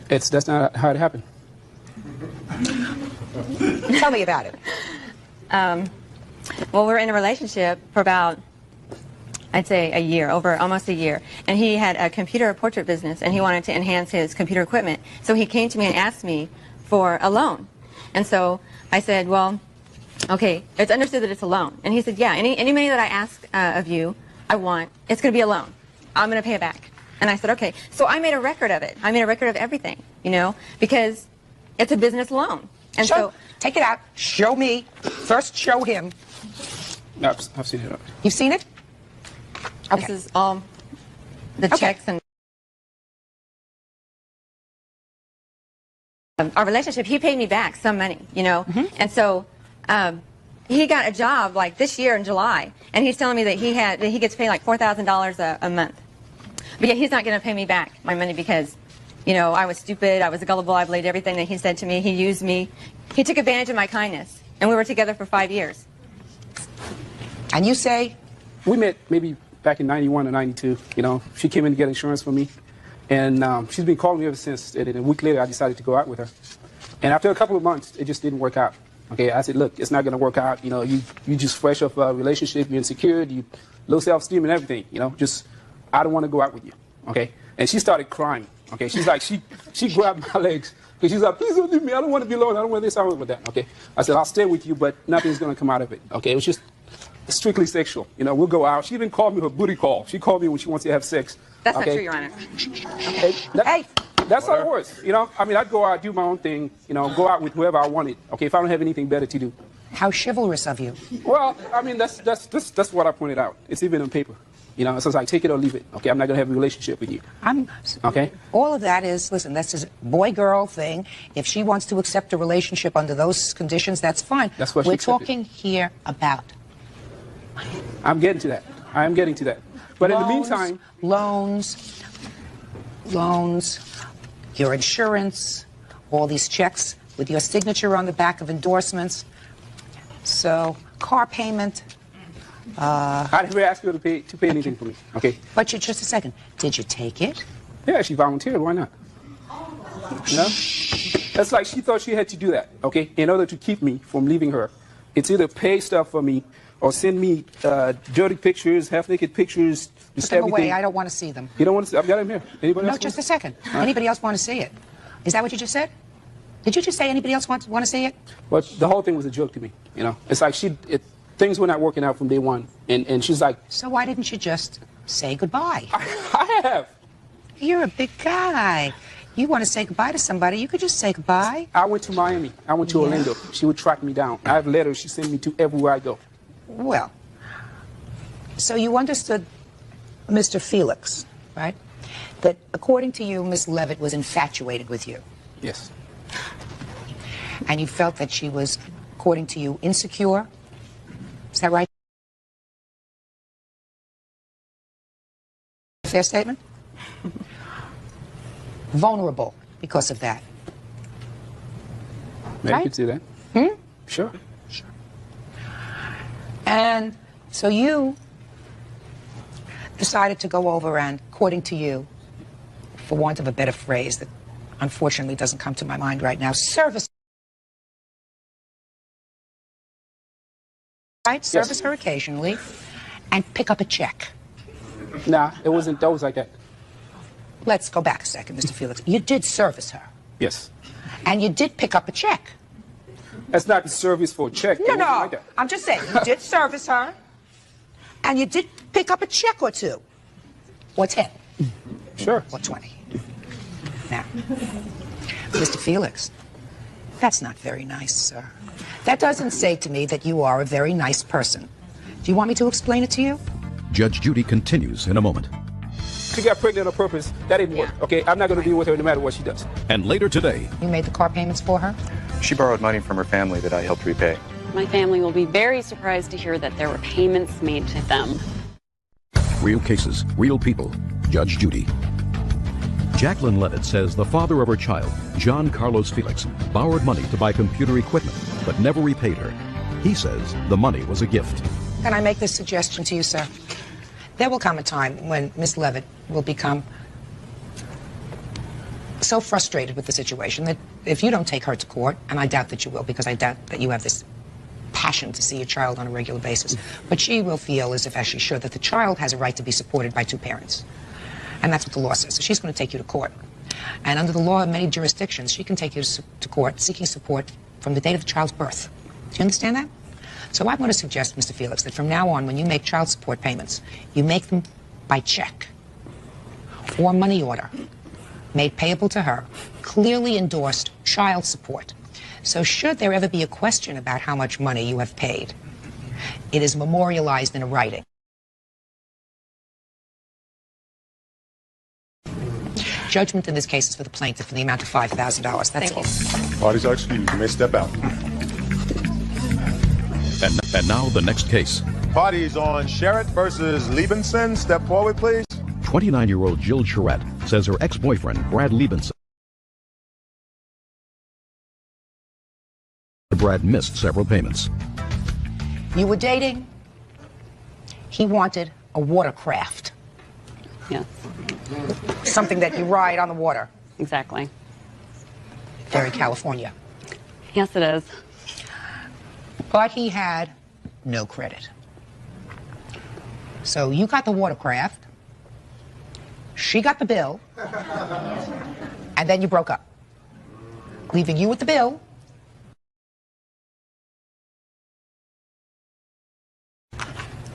That's not how it happened. Tell me about it. Well, we're in a relationship for about, I'd say, a year, over almost a year. And he had a computer portrait business, and he wanted to enhance his computer equipment. So he came to me and asked me for a loan. And so I said, well, okay, it's understood that it's a loan. And he said, yeah, any money that I ask of you, I want, it's going to be a loan. I'm going to pay it back. And I said, okay. So I made a record of it. I made a record of everything, you know, because it's a business loan. And so take it out. Show me. First, show him. No, I've seen it. You've seen it? Okay. This is all the checks and our relationship. He paid me back some money, you know, and so he got a job like this year in July, and he's telling me that he gets paid like $4,000 a month. But yeah, he's not going to pay me back my money because, you know, I was stupid, I was gullible, I believed everything that he said to me. He used me. He took advantage of my kindness, and we were together for 5 years. And you say? We met maybe back in 91 or 92. You know, she came in to get insurance for me, and she's been calling me ever since. And a week later, I decided to go out with her. And after a couple of months, it just didn't work out. Okay, I said, look, it's not going to work out. You know, you just fresh off a relationship, you're insecure, you low self-esteem and everything. You know, just I don't want to go out with you. Okay, And she started crying. Okay, she's like, she grabbed my legs. Okay, she's like, please don't leave me. I don't want to be alone. I don't want this. I don't want that. Okay, I said, I'll stay with you, but nothing's going to come out of it. Okay, it was just strictly sexual. You know, we'll go out. She even called me her booty call. She called me when she wants to have sex. That's okay? not true, Your Honor. Hey, that's how it was. You know, I mean, I'd go out, do my own thing. You know, go out with whoever I wanted. Okay, if I don't have anything better to do. How chivalrous of you. Well, I mean, that's what I pointed out. It's even on paper. You know, so it's like, take it or leave it. Okay, I'm not going to have a relationship with you. Okay? All of that is, listen, that's a boy-girl thing. If she wants to accept a relationship under those conditions, that's fine. That's what she We're accepted. talking here about I'm getting to that. I am getting to that. But in the meantime... Loans, your insurance, all these checks with your signature on the back of endorsements. So, car payment... I never asked her to pay anything for me. Okay. But just a second. Did you take it? Yeah, she volunteered. Why not? You know? That's like she thought she had to do that. Okay. In order to keep me from leaving her, it's either pay stuff for me or send me dirty pictures, half-naked pictures, just Put them everything. away. I don't want to see them. You don't want to see? I've got them here. Anybody else? No, just a second. Anybody else want to see it? Is that what you just said? Did you just say anybody else want to see it? Well, the whole thing was a joke to me. You know, it's like things were not working out from day one, and she's like. So why didn't you just say goodbye? I have. You're a big guy. You want to say goodbye to somebody, you could just say goodbye. I went to Miami. I went to Orlando. She would track me down. I have letters she sent me to everywhere I go. Well, so you understood Mr. Felix, right? That according to you, Miss Levitt was infatuated with you. Yes. And you felt that she was, according to you, insecure? Is that right? Fair statement? Vulnerable because of that. Maybe Right? you could see that. Sure. And so you decided to go over and, according to you, for want of a better phrase that unfortunately doesn't come to my mind right now, service. Right? Service her occasionally and pick up a check. Nah, it wasn't those like that. Let's go back a second, Mr. Felix. You did service her. Yes. And you did pick up a check. That's not the service for a check. It No, wasn't no. like that. I'm just saying, you did service her. And you did pick up a check or two. Or 10. Sure. Or 20. Now, Mr. Felix, that's not very nice, sir. That doesn't say to me that you are a very nice person. Do you want me to explain it to you? Judge Judy continues in a moment. She got pregnant on purpose. That didn't work. Okay, I'm not going to deal with her no matter what she does. And later today, You made the car payments for her? She borrowed money from her family that I helped repay. My family will be very surprised to hear that there were payments made to them. real cases, real people. Judge Judy. Jacqueline Levitt says the father of her child, John Carlos Felix, borrowed money to buy computer equipment, but never repaid her. He says the money was a gift. Can I make this suggestion to you, sir? There will come a time when Miss Levitt will become so frustrated with the situation that if you don't take her to court, and I doubt that you will, because I doubt that you have this passion to see your child on a regular basis, but she will feel as if, as she should, that the child has a right to be supported by two parents. And that's what the law says. So she's going to take you to court. And under the law of many jurisdictions, she can take you to court seeking support from the date of the child's birth. Do you understand that? So I want to suggest, Mr. Felix, that from now on, when you make child support payments, you make them by check or money order, made payable to her, clearly endorsed child support. So should there ever be a question about how much money you have paid, it is memorialized in a writing. Judgment in this case is for the plaintiff in the amount of $5,000. That's all. Parties are excused. You may step out. And now the next case. Parties on Sherritt versus Liebenson. Step forward, please. 29-year-old Jill Charette says her ex-boyfriend, Brad Liebenson. Brad missed several payments. You were dating. He wanted a watercraft. Yes. Something that you ride on the water. Exactly. Very California. Yes, it is. But he had no credit. So you got the watercraft. She got the bill, and then you broke up, leaving you with the bill.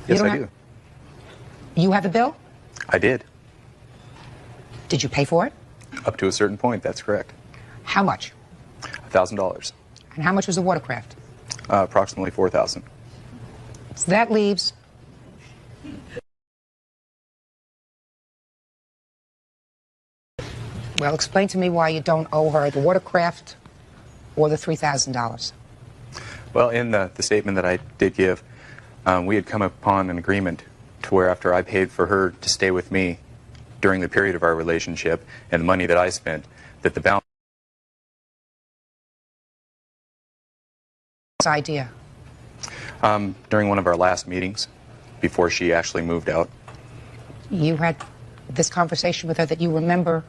Yes, I do. You have the bill? I did. Did you pay for it? Up to a certain point, that's correct. How much? $1,000. And how much was the watercraft? Approximately $4,000. So that leaves... Well, explain to me why you don't owe her the watercraft or the $3,000. Well, in the statement that I did give, we had come upon an agreement to where after I paid for her to stay with me during the period of our relationship and the money that I spent, that the balance... Idea. During one of our last meetings, before she actually moved out. You had this conversation with her that you remember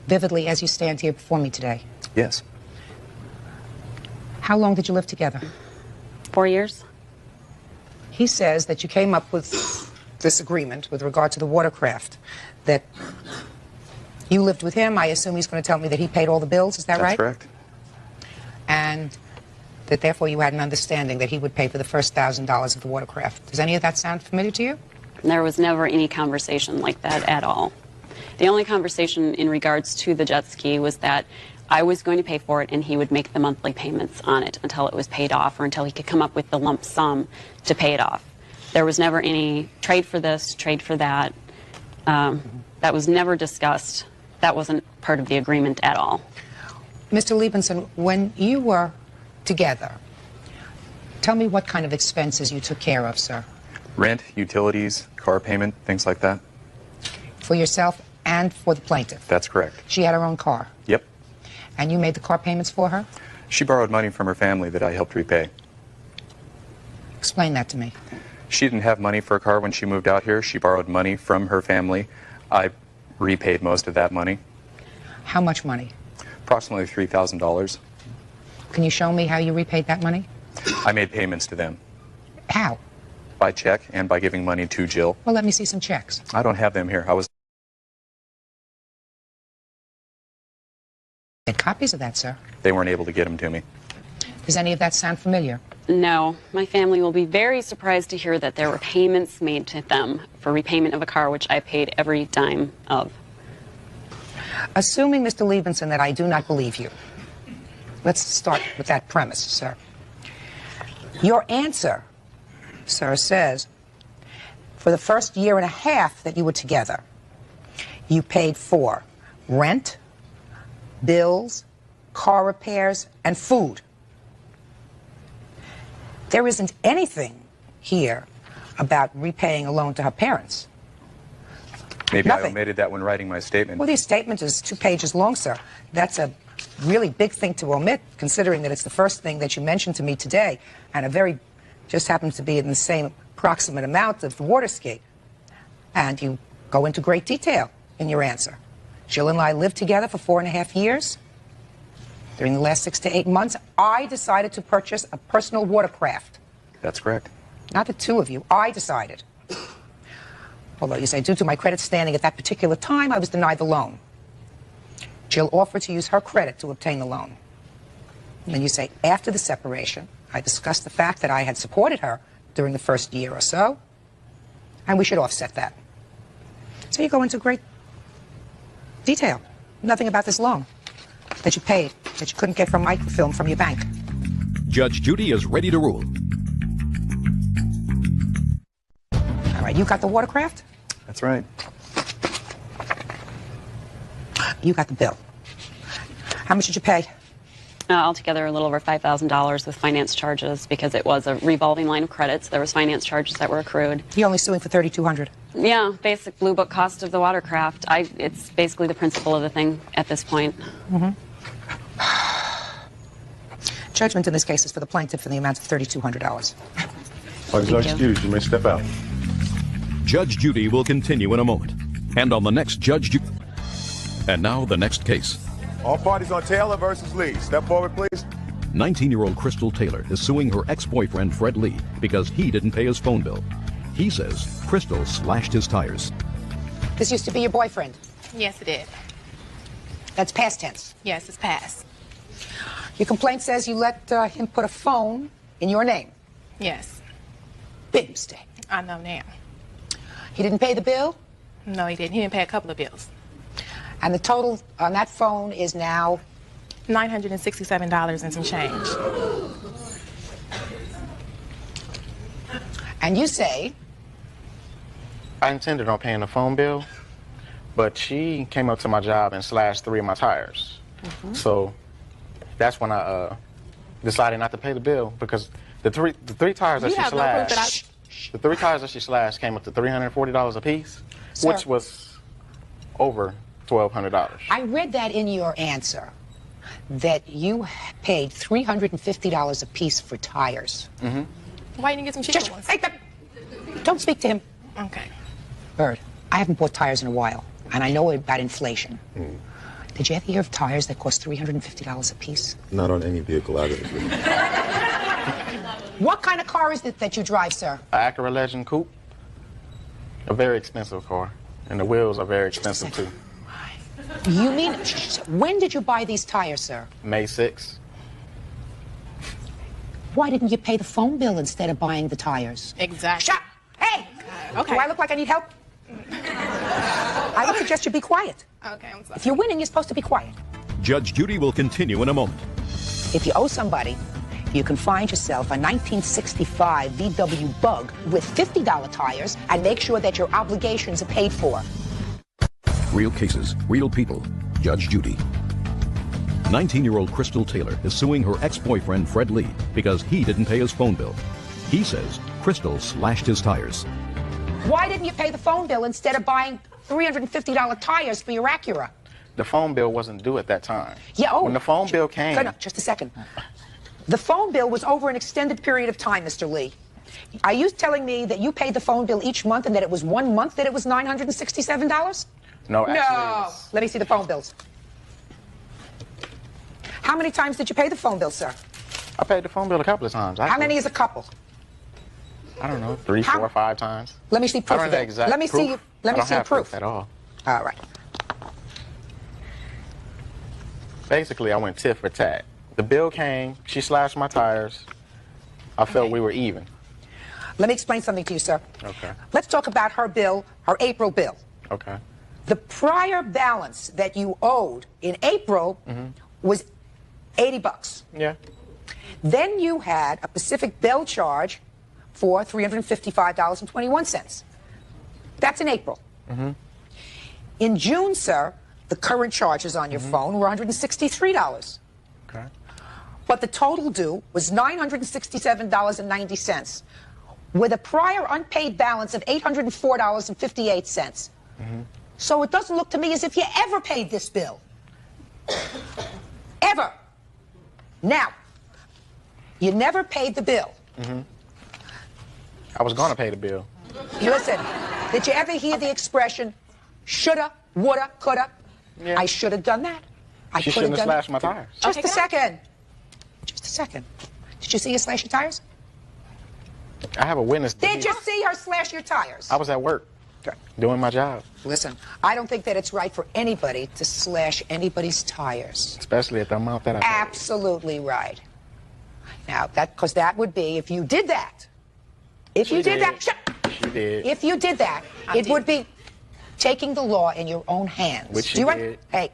vividly as you stand here before me today. Yes. How long did you live together? 4 years. He says that you came up with this agreement with regard to the watercraft, that you lived with him. I assume he's going to tell me that he paid all the bills. Is that right? That's correct. And that therefore you had an understanding that he would pay for the first $1,000 of the watercraft. Does any of that sound familiar to you? There was never any conversation like that at all. The only conversation in regards to the jet ski was that I was going to pay for it and he would make the monthly payments on it until it was paid off or until he could come up with the lump sum to pay it off. There was never any trade for this, trade for that. That was never discussed. That wasn't part of the agreement at all. Mr. Liebenson, when you were together, tell me what kind of expenses you took care of, sir. Rent, utilities, car payment, things like that. For yourself and for the plaintiff? That's correct. She had her own car? Yep. And you made the car payments for her? She borrowed money from her family that I helped repay. Explain that to me. She didn't have money for a car when she moved out here. She borrowed money from her family. I repaid most of that money. How much money? Approximately $3,000. Can you show me how you repaid that money? I made payments to them. How? By check and by giving money to Jill. Well, let me see some checks. I don't have them here. I was... Get copies of that, sir. They weren't able to get them to me. Does any of that sound familiar? No. My family will be very surprised to hear that there were payments made to them for repayment of a car, which I paid every dime of. Assuming, Mr. Liebenson, that I do not believe you. Let's start with that premise, sir. Your answer, sir, says for the first year and a half that you were together, you paid for rent, bills, car repairs, and food. There isn't anything here about repaying a loan to her parents. Maybe Nothing. I omitted that when writing my statement. Well, this statement is 2 pages long, sir. That's a really big thing to omit, considering that it's the first thing that you mentioned to me today, and just happens to be in the same approximate amount of the water ski. And you go into great detail in your answer. Jill and I lived together for 4.5 years. During the last 6 to 8 months, I decided to purchase a personal watercraft. That's correct. Not the two of you. I decided. Although you say, due to my credit standing at that particular time, I was denied the loan. Jill offered to use her credit to obtain the loan. And then you say, after the separation, I discussed the fact that I had supported her during the first year or so, and we should offset that. So you go into great detail. Nothing about this loan that you paid, that you couldn't get from microfilm from your bank. Judge Judy is ready to rule. All right, you got the watercraft? That's right. You got the bill. How much did you pay? Altogether, a little over $5,000 with finance charges because it was a revolving line of credit. So there was finance charges that were accrued. You're only suing for $3,200. Yeah, basic blue book cost of the watercraft. It's basically the principle of the thing at this point. Mm-hmm. Judgment in this case is for the plaintiff in the amount of $3,200. Judge Judy, you may step out. Judge Judy will continue in a moment. And on the next Judge Judy. And now the next case. All parties on Taylor versus Lee. Step forward, please. 19-year-old Crystal Taylor is suing her ex-boyfriend Fred Lee because he didn't pay his phone bill. He says Crystal slashed his tires. This used to be your boyfriend. Yes, it did. That's past tense. Yes, it's past. Your complaint says you let him put a phone in your name. Yes. Big mistake. I know now. He didn't pay the bill? No, he didn't. He didn't pay a couple of bills. And the total on that phone is now? $967 and some change. And you say? I intended on paying the phone bill, but she came up to my job and slashed 3 of my tires. So that's when I decided not to pay the bill, because the three tires that You she have no proof slashed, that the 3 tires that she slashed came up to $340 a piece, which was over $1,200. I read that in your answer, that you paid $350 a piece for tires. Why didn't you get some cheaper Just ones? don't speak to him. Okay. Bird, I haven't bought tires in a while, and I know about inflation. Did you ever hear of tires that cost $350 a piece? Not on any vehicle I've ever driven. What kind of car is it that you drive, sir? An Acura Legend Coupe, a very expensive car, and the wheels are very expensive too. You mean, when did you buy these tires, sir? May 6th. Why didn't you pay the phone bill instead of buying the tires? Exactly. Shut! Hey! Okay. Do I look like I need help? I would suggest you be quiet. Okay, I'm sorry. If you're winning, you're supposed to be quiet. Judge Judy will continue in a moment. If you owe somebody, you can find yourself a 1965 VW Bug with $50 tires and make sure that your obligations are paid for. Real cases, real people. Judge Judy. 19-year-old Crystal Taylor is suing her ex-boyfriend Fred Lee because he didn't pay his phone bill. He says Crystal slashed his tires. Why didn't you pay the phone bill instead of buying $350 tires for your Acura? The phone bill wasn't due at that time. Yeah, oh. When the phone bill came... No, just a second. The phone bill was over an extended period of time, Mr. Lee. Are you telling me that you paid the phone bill each month and that it was 1 month that it was $967? No, actually... No. Let me see the phone bills. How many times did you pay the phone bill, sir? I paid the phone bill a couple of times. How many is a couple? I don't know, 3, 4, 5 times. Let me see proof I of don't it. have exact Let me see you. Let I me don't see have proof at all. All right. Basically, I went tit for tat. The bill came, she slashed my tires. I felt we were even. Let me explain something to you, sir. Okay. Let's talk about her bill, her April bill. Okay. The prior balance that you owed in April was $80. Yeah. Then you had a Pacific Bell charge for $355.21. That's in April. In June, sir, the current charges on your phone were $163. Okay. But the total due was $967.90, with a prior unpaid balance of $804.58. So it doesn't look to me as if you ever paid this bill. Ever. Now, you never paid the bill. I was going to pay the bill. Listen, did you ever hear the expression, shoulda, woulda, coulda? Yeah. I should have done that. She shouldn't have slashed my tires. Just a second. Just a second. Did you see her slash your tires? I have a witness. Did you see her slash your tires? I was at work doing my job. Listen, I don't think that it's right for anybody to slash anybody's tires. Especially at the amount that I paid. Absolutely right. Now, because that would be, if you did that, if you did that, She did. if you did that, it would be taking the law in your own hands. Which she Do you did. Hey,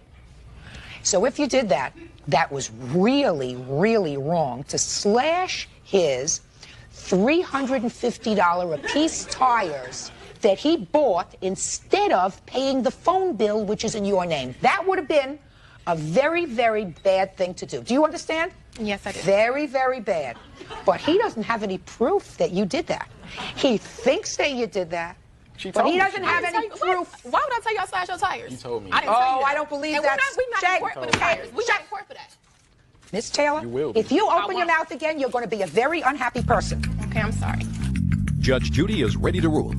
so if you did that, that was really, really wrong to slash his $350 a piece tires that he bought instead of paying the phone bill, which is in your name. That would have been a very, very bad thing to do. Do you understand? Yes, I do. Very, very bad. But he doesn't have any proof that you did that. He thinks that you did that, but he doesn't have any proof. Why would I tell you I slashed your tires? You told me. I didn't tell you Oh, that. I don't believe And that. we're not in court for the tires. We're not in court for that. Miss Taylor, You will be. if you open your mouth again, you're going to be a very unhappy person. Okay, I'm sorry. Judge Judy is ready to rule.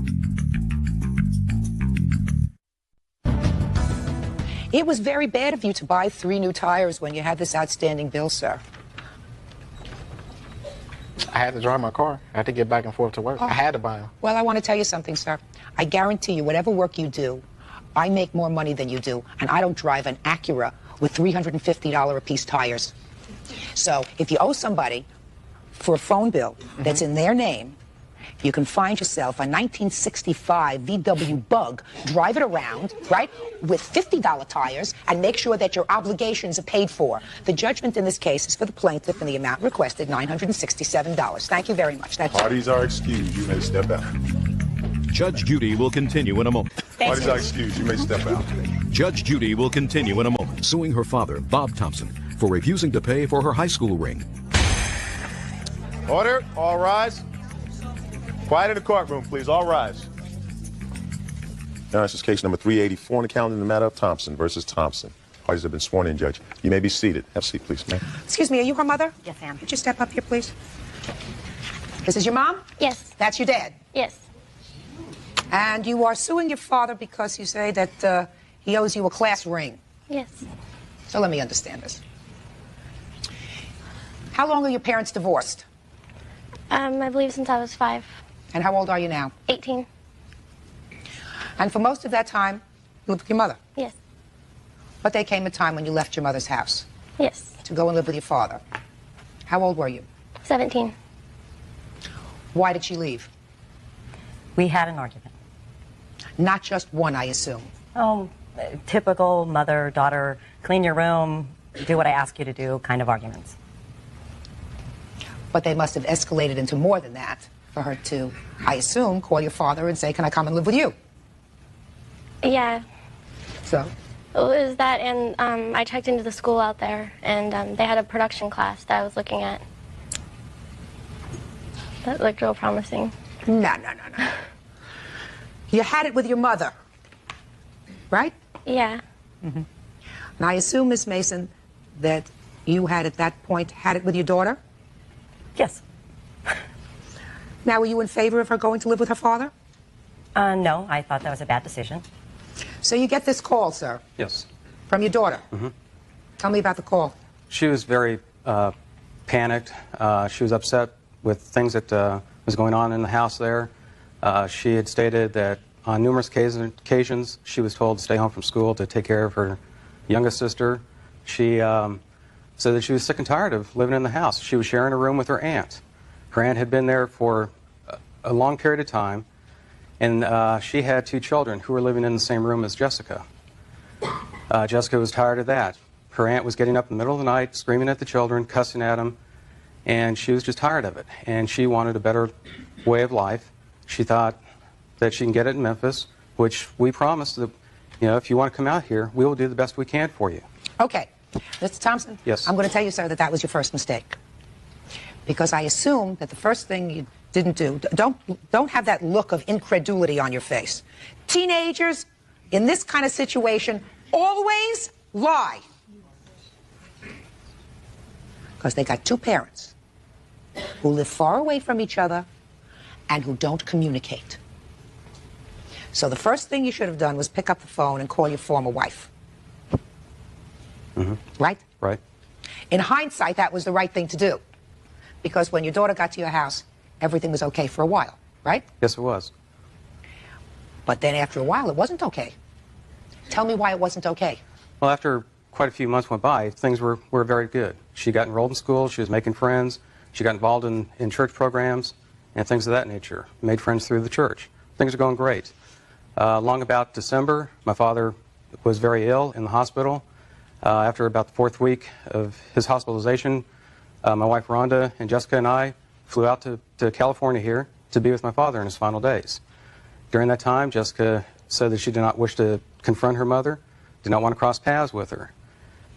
It was very bad of you to buy 3 new tires when you had this outstanding bill, sir. I had to drive my car. I had to get back and forth to work. I had to buy them. Well, I want to tell you something, sir. I guarantee you, whatever work you do, I make more money than you do, and I don't drive an Acura with $350 a piece tires. So if you owe somebody for a phone bill that's in their name, you can find yourself a 1965 VW Bug, drive it around, right, with $50 tires, and make sure that your obligations are paid for. The judgment in this case is for the plaintiff in the amount requested, $967. Thank you very much. That's Parties are excused. You may step out. Judge Judy will continue in a moment. Parties are excused. You may step out. Judge Judy will continue in a moment, suing her father, Bob Thompson, for refusing to pay for her high school ring. Order. All rise. Quiet in the courtroom, please. All rise. Now, this is case number 384 on the calendar in the matter of Thompson versus Thompson. Parties have been sworn in, Judge. You may be seated. Have a seat, please, ma'am. Excuse me, are you her mother? Yes, ma'am. Could you step up here, please? This is your mom? Yes. That's your dad? Yes. And you are suing your father because you say that he owes you a class ring. Yes. So let me understand this. How long are your parents divorced? I believe since I was 5. And how old are you now? 18. And for most of that time, you lived with your mother? Yes. But there came a time when you left your mother's house? Yes. To go and live with your father. How old were you? 17. Why did she leave? We had an argument. Not just one, I assume. Oh, typical mother-daughter, clean your room, do what I ask you to do kind of arguments. But they must have escalated into more than that for her to, I assume, call your father and say, can I come and live with you? Yeah. So? It was that, and I checked into the school out there, and they had a production class that I was looking at. That looked real promising. No. You had it with your mother, right? Yeah. Mm-hmm. And I assume, Miss Mason, that you had at that point had it with your daughter? Yes. Now, were you in favor of her going to live with her father? No, I thought that was a bad decision. So you get this call, sir, Yes. from your daughter. Mm-hmm. Tell me about the call. She was very panicked. She was upset with things that was going on in the house there. She had stated that on numerous occasions she was told to stay home from school to take care of her youngest sister. She said that she was sick and tired of living in the house. She was sharing a room with her aunt. Her aunt had been there for a long period of time, and she had 2 children who were living in the same room as Jessica. Jessica was tired of that. Her aunt was getting up in the middle of the night, screaming at the children, cussing at them, and she was just tired of it. And she wanted a better way of life. She thought that she can get it in Memphis, which we promised that, if you want to come out here, we will do the best we can for you. Okay. Mr. Thompson? Yes. I'm going to tell you, sir, that that was your first mistake. Because I assume that the first thing you didn't do, don't have that look of incredulity on your face. Teenagers in this kind of situation always lie. Because they got 2 parents who live far away from each other and who don't communicate. So the first thing you should have done was pick up the phone and call your former wife. Mm-hmm. Right? Right. In hindsight, that was the right thing to do. Because when your daughter got to your house, everything was okay for a while, right? Yes, it was. But then after a while, it wasn't okay. Tell me why it wasn't okay. Well, after quite a few months went by, things were very good. She got enrolled in school, she was making friends, she got involved in church programs and things of that nature, made friends through the church. Things are going great. Long about December, my father was very ill in the hospital. After about the 4th week of his hospitalization, my wife Rhonda and Jessica and I flew out to California here to be with my father in his final days. During that time, Jessica said that she did not wish to confront her mother, did not want to cross paths with her.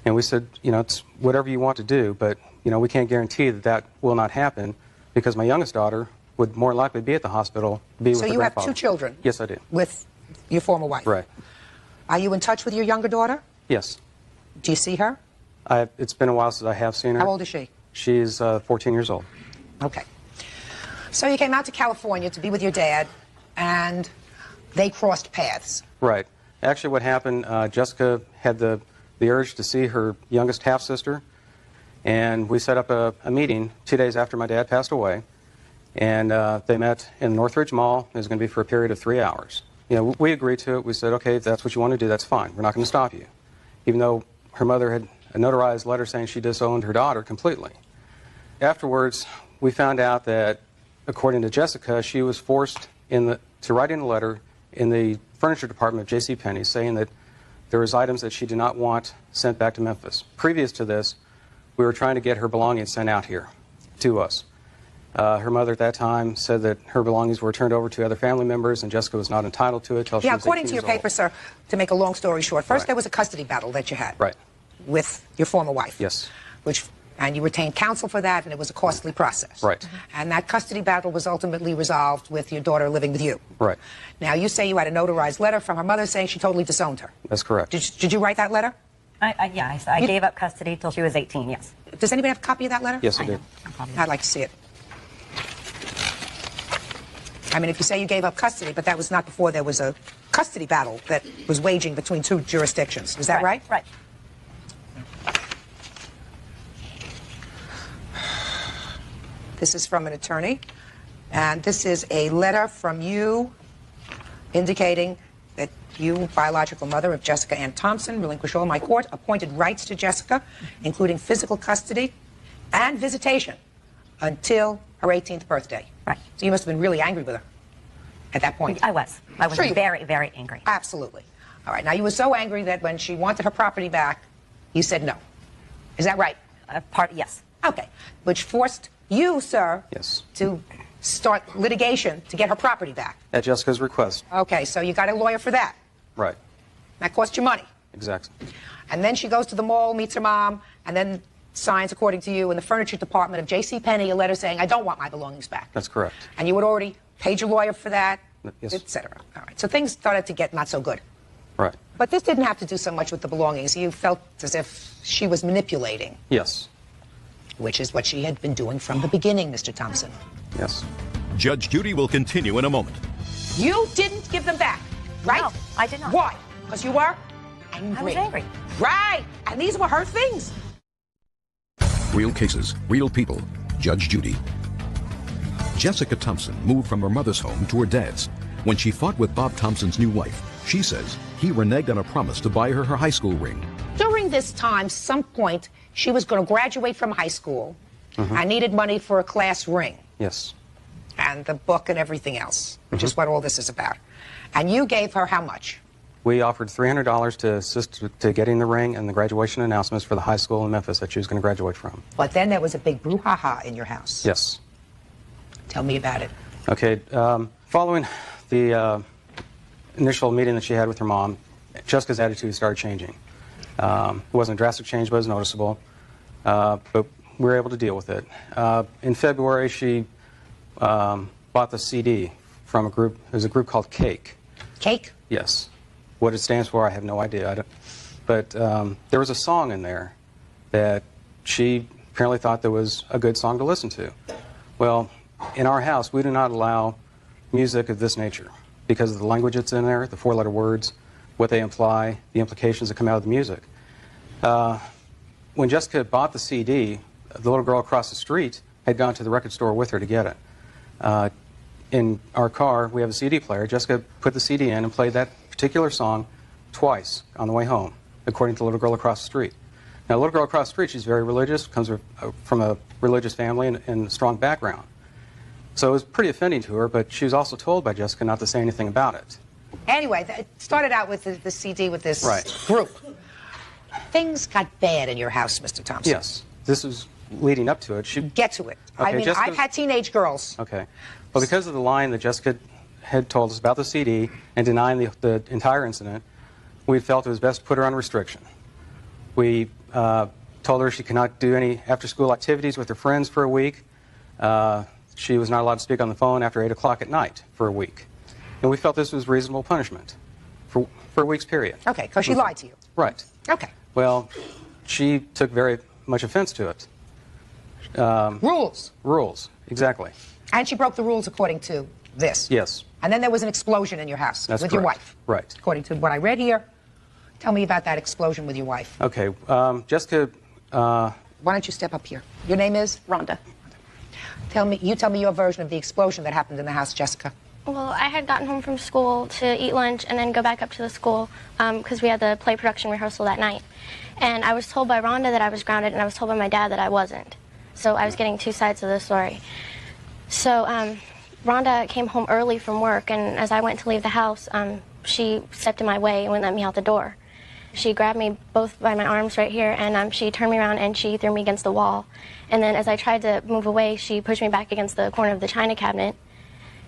And we said, it's whatever you want to do, but, we can't guarantee that that will not happen because my youngest daughter would more likely be at the hospital, be with her So you have grandfather. 2 children? Yes, I do. With your former wife? Right. Are you in touch with your younger daughter? Yes. Do you see her? It's been a while since I have seen her. How old is she? She's 14 years old. Okay. So you came out to California to be with your dad, and they crossed paths. Right. Actually, what happened, Jessica had the urge to see her youngest half-sister, and we set up a meeting 2 days after my dad passed away, and they met in Northridge Mall. It was going to be for a period of 3 hours. you know, we agreed to it. We said, okay, if that's what you want to do, that's fine. We're not going to stop you. Even though her mother had a notarized letter saying she disowned her daughter completely. Afterwards, we found out that, according to Jessica, she was forced to write in a letter in the furniture department of JCPenney saying that there was items that she did not want sent back to Memphis. Previous to this, we were trying to get her belongings sent out here to us. Her mother at that time said that her belongings were turned over to other family members and Jessica was not entitled to it until she was 18 according to your years old. paper, sir, to make a long story short, first Right. there was a custody battle that you had Right. with your former wife. Yes. And you retained counsel for that, and it was a costly process. Right. And that custody battle was ultimately resolved with your daughter living with you. Right. Now, you say you had a notarized letter from her mother saying she totally disowned her. That's correct. Did you write that letter? I gave up custody till she was 18, yes. Does anybody have a copy of that letter? Yes, I did. I'd like to see it. I mean, if you say you gave up custody, but that was not before there was a custody battle that was waging between two jurisdictions. Is that right? Right. This is from an attorney, and this is a letter from you indicating that you, biological mother of Jessica Ann Thompson, relinquish all my court-appointed rights to Jessica, including physical custody and visitation, until her 18th birthday. Right. So you must have been really angry with her at that point. I was. I was Sure you- very, very angry. Absolutely. All right. Now, you were so angry that when she wanted her property back, you said no. Is that right? Yes. Okay. Which forced you, sir, Yes. to start litigation to get her property back. At Jessica's request. Okay, so you got a lawyer for that. Right. That cost you money. Exactly. And then she goes to the mall, meets her mom, and then signs, according to you, in the furniture department of JCPenney, a letter saying, I don't want my belongings back. That's correct. And you had already paid your lawyer for that, Yes. etc. All right, so things started to get not so good. Right. But this didn't have to do so much with the belongings. You felt as if she was manipulating, Yes. which is what she had been doing from the beginning, Mr. Thompson. Yes. Judge Judy will continue in a moment. You didn't give them back, right? No, I did not. Why? Because you were angry. I was angry. Right, and these were her things. Real cases, real people. Judge Judy. Jessica Thompson moved from her mother's home to her dad's. When she fought with Bob Thompson's new wife, she says he reneged on a promise to buy her high school ring. During this time, some point, she was going to graduate from high school. I needed money for a class ring Yes. and the book and everything else, which is what all this is about. And you gave her how much? We offered $300 to assist to getting the ring and the graduation announcements for the high school in Memphis that she was going to graduate from. But then there was a big brouhaha in your house. Yes. Tell me about it. Okay. Following the initial meeting that she had with her mom, Jessica's attitude started changing. It wasn't a drastic change, but it was noticeable. But we were able to deal with it. In February, she bought the CD from a group. There's a group called Cake. Cake? Yes. What it stands for, I have no idea. But there was a song in there that she apparently thought that was a good song to listen to. Well, in our house, we do not allow music of this nature because of the language that's in there, the four-letter words, what they imply, the implications that come out of the music. When Jessica bought the CD, the little girl across the street had gone to the record store with her to get it. In our car, we have a CD player. Jessica put the CD in and played that particular song twice on the way home, according to the little girl across the street. Now, the little girl across the street, she's very religious, comes from a religious family and a strong background. So it was pretty offending to her, but she was also told by Jessica not to say anything about it. Anyway, it started out with the CD with this Right. group. Things got bad in your house, Mr. Thompson. Yes. This was leading up to it. Get to it. I Okay, mean, Jessica- I've had teenage girls. Okay. Well, because of the line that Jessica had told us about the CD and denying the entire incident, we felt it was best to put her on restriction. We told her she could not do any after-school activities with her friends for a week. She was not allowed to speak on the phone after 8 o'clock at night for a week. And we felt this was reasonable punishment for a week's period. Okay, because she lied to you. Right. Okay. Well, she took very much offense to it. Rules. Rules, exactly. And she broke the rules according to this. Yes. And then there was an explosion in your house That's with your correct. wife. Right. According to what I read here. Tell me about that explosion with your wife. Okay. Jessica. Why don't you step up here? Your name is? Rhonda. Tell me your version of the explosion that happened in the house, Jessica. Well, I had gotten home from school to eat lunch and then go back up to the school because we had the play production rehearsal that night. And I was told by Rhonda that I was grounded, and I was told by my dad that I wasn't. So I was getting two sides of the story. So Rhonda came home early from work, and as I went to leave the house, she stepped in my way and wouldn't let me out the door. She grabbed me both by my arms right here, and she turned me around and she threw me against the wall. And then as I tried to move away, she pushed me back against the corner of the china cabinet.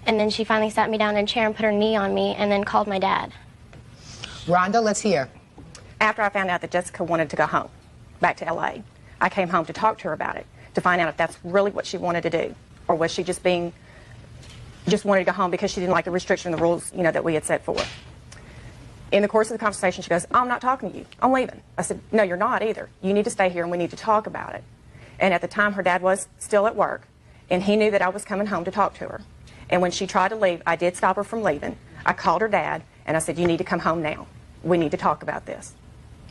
And then she finally sat me down in a chair and put her knee on me and then called my dad. Rhonda, let's hear. After I found out that Jessica wanted to go home, back to LA, I came home to talk to her about it, to find out if that's really what she wanted to do, or was she just wanted to go home because she didn't like the restriction and the rules, that we had set forth. In the course of the conversation, she goes, I'm not talking to you. I'm leaving. I said, no, you're not either. You need to stay here and we need to talk about it. And at the time, her dad was still at work, and he knew that I was coming home to talk to her. And when she tried to leave, I did stop her from leaving. I called her dad, and I said, you need to come home now. We need to talk about this.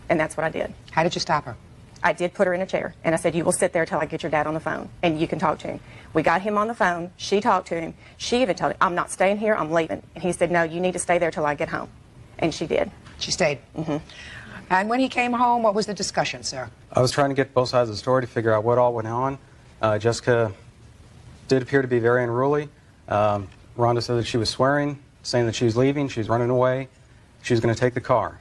And that's what I did. How did you stop her? I did put her in a chair, and I said, you will sit there till I get your dad on the phone, and you can talk to him. We got him on the phone. She talked to him. She even told him, I'm not staying here. I'm leaving. And he said, no, you need to stay there till I get home. And she did. She stayed. Mm-hmm. And when he came home, what was the discussion, sir? I was trying to get both sides of the story to figure out what all went on. Jessica did appear to be very unruly. Rhonda said that she was swearing, saying that she was leaving, she was running away, she was going to take the car.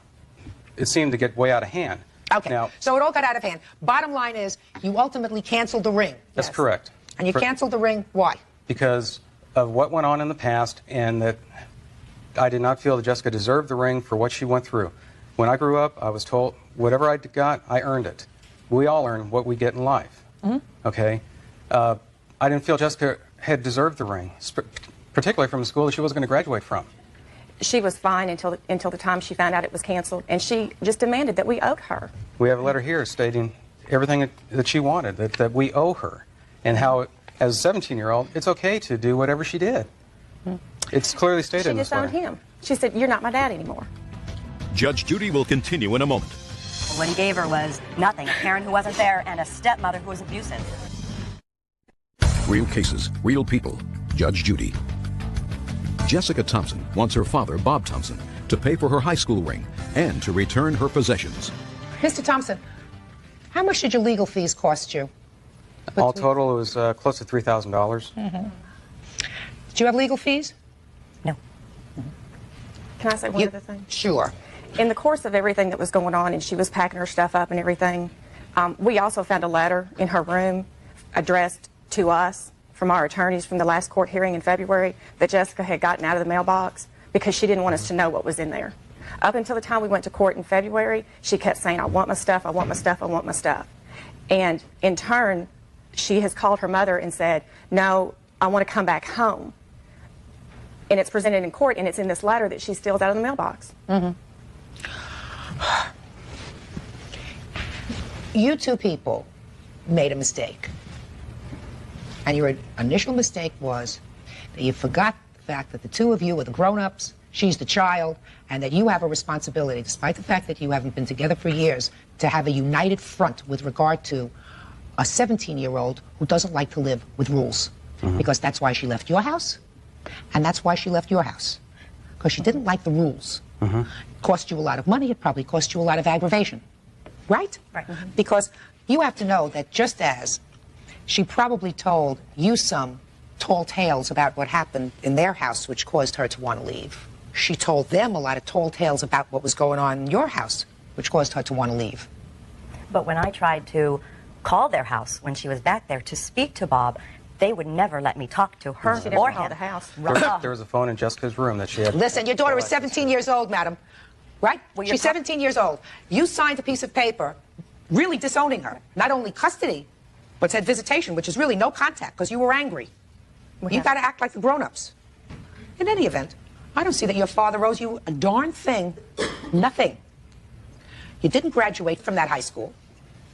It seemed to get way out of hand. Okay, now, so it all got out of hand. Bottom line is, you ultimately canceled the ring. That's correct. And you canceled the ring, why? Because of what went on in the past, and that I did not feel that Jessica deserved the ring for what she went through. When I grew up, I was told, whatever I got, I earned it. We all earn what we get in life. Mm-hmm. Okay? I didn't feel Jessica had deserved the ring, particularly from a school that she wasn't going to graduate from. She was fine until the time she found out it was canceled, and she just demanded that we owed her. We have a letter here stating everything that she wanted, that we owe her, and how, as a 17-year-old, it's okay to do whatever she did. It's clearly stated in this letter. She disowned him. She said, you're not my dad anymore. Judge Judy will continue in a moment. What he gave her was nothing, a parent who wasn't there and a stepmother who was abusive. Real cases, real people. Judge Judy. Jessica Thompson wants her father, Bob Thompson, to pay for her high school ring and to return her possessions. Mr. Thompson, how much did your legal fees cost you? All total, it was close to $3,000. Mm-hmm. Did you have legal fees? No. Can I say one other thing? Sure. In the course of everything that was going on, and she was packing her stuff up and everything, we also found a letter in her room addressed to us from our attorneys from the last court hearing in February that Jessica had gotten out of the mailbox because she didn't want us to know what was in there. Up until the time we went to court in February, she kept saying, I want my stuff, I want my stuff, I want my stuff. And in turn, she has called her mother and said, no, I want to come back home. And it's presented in court, and it's in this letter that she steals out of the mailbox. Mm-hmm. You two people made a mistake. And your initial mistake was that you forgot the fact that the two of you are the grown-ups, she's the child, and that you have a responsibility, despite the fact that you haven't been together for years, to have a united front with regard to a 17-year-old who doesn't like to live with rules. Mm-hmm. Because that's why she left your house, and that's why she left your house. Because she didn't like the rules. Mm-hmm. It cost you a lot of money, it probably cost you a lot of aggravation. Right? Right. Mm-hmm. Because you have to know that just as she probably told you some tall tales about what happened in their house, which caused her to want to leave, she told them a lot of tall tales about what was going on in your house, which caused her to want to leave. But when I tried to call their house when she was back there to speak to Bob, they would never let me talk to her or him. The house. There was a phone in Jessica's room that she had. Listen, your daughter is 17 years old, madam. Right? Well, she's 17 years old. You signed a piece of paper really disowning her. Not only custody, but said visitation, which is really no contact because you were angry. You've got to act like the grown-ups. In any event, I don't see that your father owes you a darn thing. Nothing. You didn't graduate from that high school.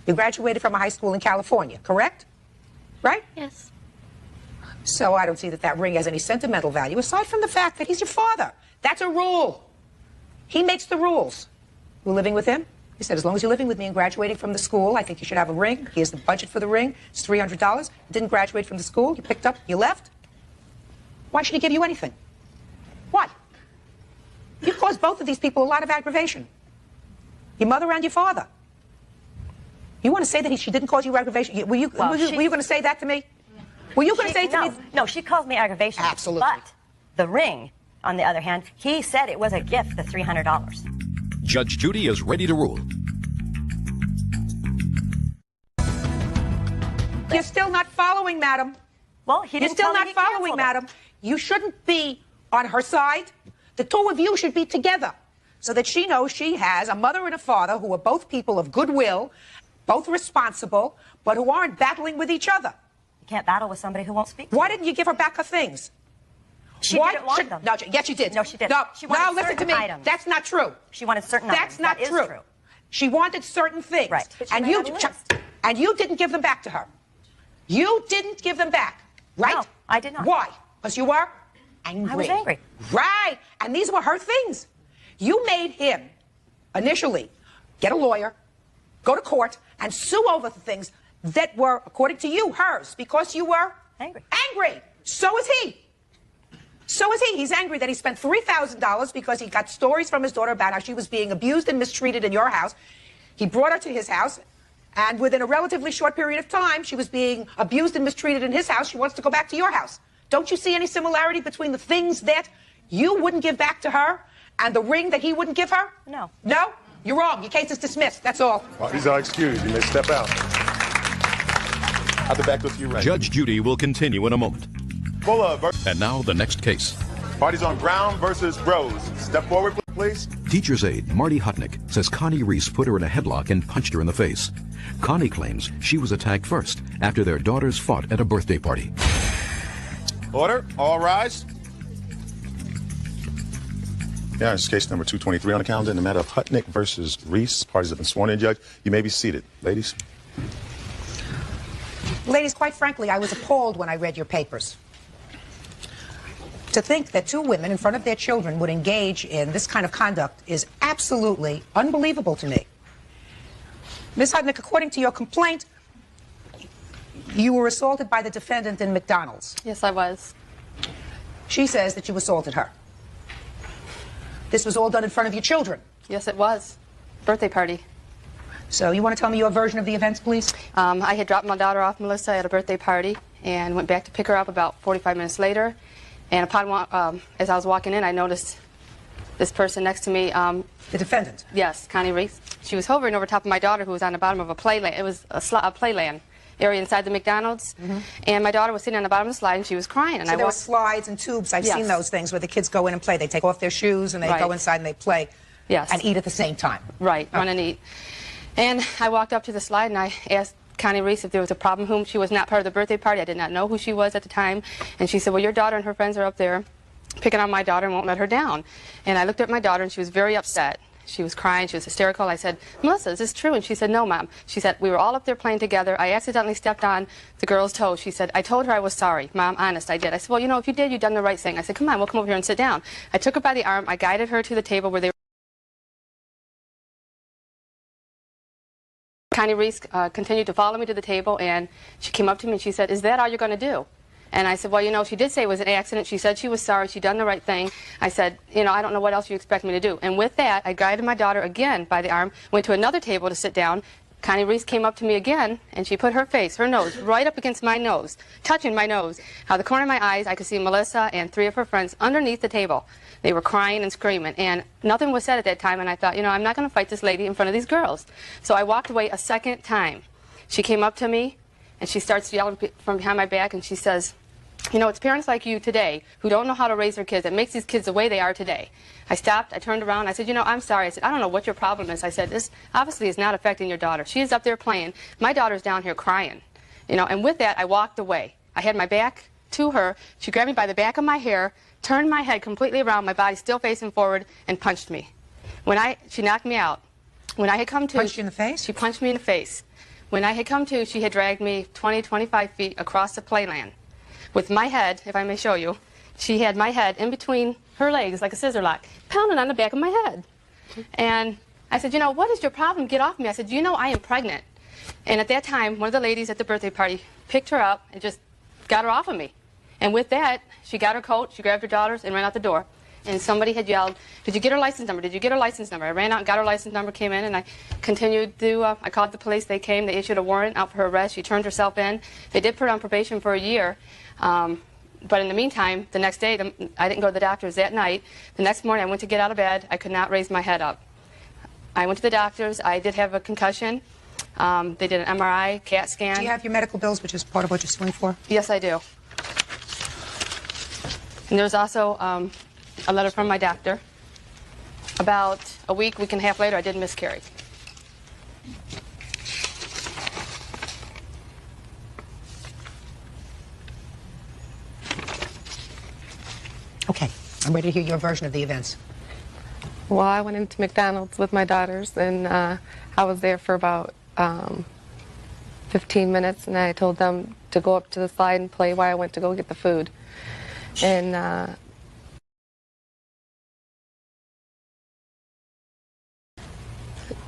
You graduated from a high school in California, correct? Right? Yes. So I don't see that that ring has any sentimental value, aside from the fact that he's your father. That's a rule. He makes the rules. You living with him? He said, as long as you're living with me and graduating from the school, I think you should have a ring. Here's the budget for the ring. It's $300. You didn't graduate from the school. You picked up, you left. Why should he give you anything? caused both of these people a lot of aggravation. Your mother and your father. You want to say that she didn't cause you aggravation? Were you going to say that to me? Were you going to say to me? No, she caused me aggravation. Absolutely. But the ring, on the other hand, he said it was a gift, the $300. Judge Judy is ready to rule. You're still not following, madam. Well, he You're didn't still tell me not he following, canceled it. madam. You shouldn't be on her side. The two of you should be together so that she knows she has a mother and a father who are both people of goodwill, both responsible, but who aren't battling with each other. You can't battle with somebody who won't speak to Why you. didn't you give her back her things? She didn't want them. No, yes, you did. No, she didn't. No, She wanted listen to certain me. items. That's not true. She wanted certain That's items. not That is true. true. She wanted certain things. Right. But she And made you out a list. and you didn't give them back to her. You didn't give them back, right? No, I did not. Why? Because you were angry. I was angry. Right. And these were her things. You made him initially get a lawyer, go to court, and sue over the things that were, according to you, hers, because you were angry. Angry. So is he. So is he. He's angry that he spent $3,000 because he got stories from his daughter about how she was being abused and mistreated in your house. He brought her to his house, and within a relatively short period of time, she was being abused and mistreated in his house. She wants to go back to your house. Don't you see any similarity between the things that you wouldn't give back to her and the ring that he wouldn't give her? No. No? You're wrong. Your case is dismissed. That's all. Well, these are excused. You may step out. I'll be back with you right. Judge Judy will continue in a moment. And now the next case. Parties on Brown versus Bros. Step forward, please. Teacher's aide Marty Hutnick says Connie Reese put her in a headlock and punched her in the face. Connie claims she was attacked first after their daughters fought at a birthday party. Order. All rise. Yeah, it's case number 223 on the calendar in the matter of Hutnick versus Reese. Parties have been sworn in, Judge. You may be seated. Ladies. Ladies, quite frankly, I was appalled when I read your papers. To think that two women in front of their children would engage in this kind of conduct is absolutely unbelievable to me. Ms. Hutnick, according to your complaint, you were assaulted by the defendant in McDonald's. Yes, I was. She says that you assaulted her. This was all done in front of your children. Yes, it was. Birthday party. So you want to tell me your version of the events, please? I had dropped my daughter off, Melissa, at a birthday party and went back to pick her up about 45 minutes later. And as I was walking in, I noticed this person next to me. The defendant? Yes, Connie Reese. She was hovering over top of my daughter, who was on the bottom of a playland. It was a playland area inside the McDonald's. And my daughter was sitting on the bottom of the slide, and she was crying. And So there were slides and tubes. I've seen those things where the kids go in and play. They take off their shoes, and they go inside and they play and eat at the same time. Right, run and eat. And I walked up to the slide, and I asked Connie Reese if there was a problem. Whom she was not part of the birthday party. I did not know who she was at the time. And she said, well, your daughter and her friends are up there picking on my daughter and won't let her down. And I looked at my daughter, and she was very upset. She was crying. She was hysterical. I said, Melissa, is this true? And she said, no, Mom. She said, we were all up there playing together. I accidentally stepped on the girl's toe. She said, I told her I was sorry. Mom, honest, I did. I said, well, you know, if you did, you've done the right thing. I said, come on, we'll come over here and sit down. I took her by the arm. I guided her to the table where they were. Connie Reese continued to follow me to the table, and she came up to me and she said, is that all you're going to do? And I said, well, you know, she did say it was an accident. She said she was sorry. She'd done the right thing. I said, you know, I don't know what else you expect me to do. And with that, I guided my daughter again by the arm, went to another table to sit down. Connie Reese came up to me again, and she put her face, her nose, right up against my nose, touching my nose. Out of the corner of my eyes, I could see Melissa and three of her friends underneath the table. They were crying and screaming, and nothing was said at that time, and I thought, you know, I'm not going to fight this lady in front of these girls. So I walked away a second time. She came up to me, and she starts yelling from behind my back, and she says, you know, it's parents like you today who don't know how to raise their kids that makes these kids the way they are today. I stopped, I turned around, I said, you know, I'm sorry. I said, I don't know what your problem is. I said, this obviously is not affecting your daughter. She is up there playing. My daughter's down here crying. You know, and with that, I walked away. I had my back to her. She grabbed me by the back of my hair, turned my head completely around, my body still facing forward, and punched me. She knocked me out. When I had come to... Punched you in the face? She punched me in the face. When I had come to, she had dragged me 20, 25 feet across the playland. With my head, if I may show you, she had my head in between her legs like a scissor lock, pounding on the back of my head. And I said, you know, what is your problem? Get off me. I said, you know, I am pregnant. And at that time, one of the ladies at the birthday party picked her up and just got her off of me. And with that, she got her coat, she grabbed her daughters, and ran out the door. and somebody had yelled, "Did you get her license number? Did you get her license number?" I ran out and got her license number, came in, and I continued to, I called the police. They came, they issued a warrant out for her arrest. She turned herself in. They did put her on probation for a year. But in the meantime, the next day, I didn't go to the doctors that night. The next morning, I went to get out of bed. I could not raise my head up. I went to the doctors. I did have a concussion. They did an MRI, CAT scan. Do you have your medical bills, which is part of what you're suing for? Yes, I do. And there's also a letter from my doctor. About a week and a half later, I did miscarry. Okay, I'm ready to hear your version of the events. Well, I went into McDonald's with my daughters, and I was there for about 15 minutes, and I told them to go up to the slide and play while I went to go get the food. And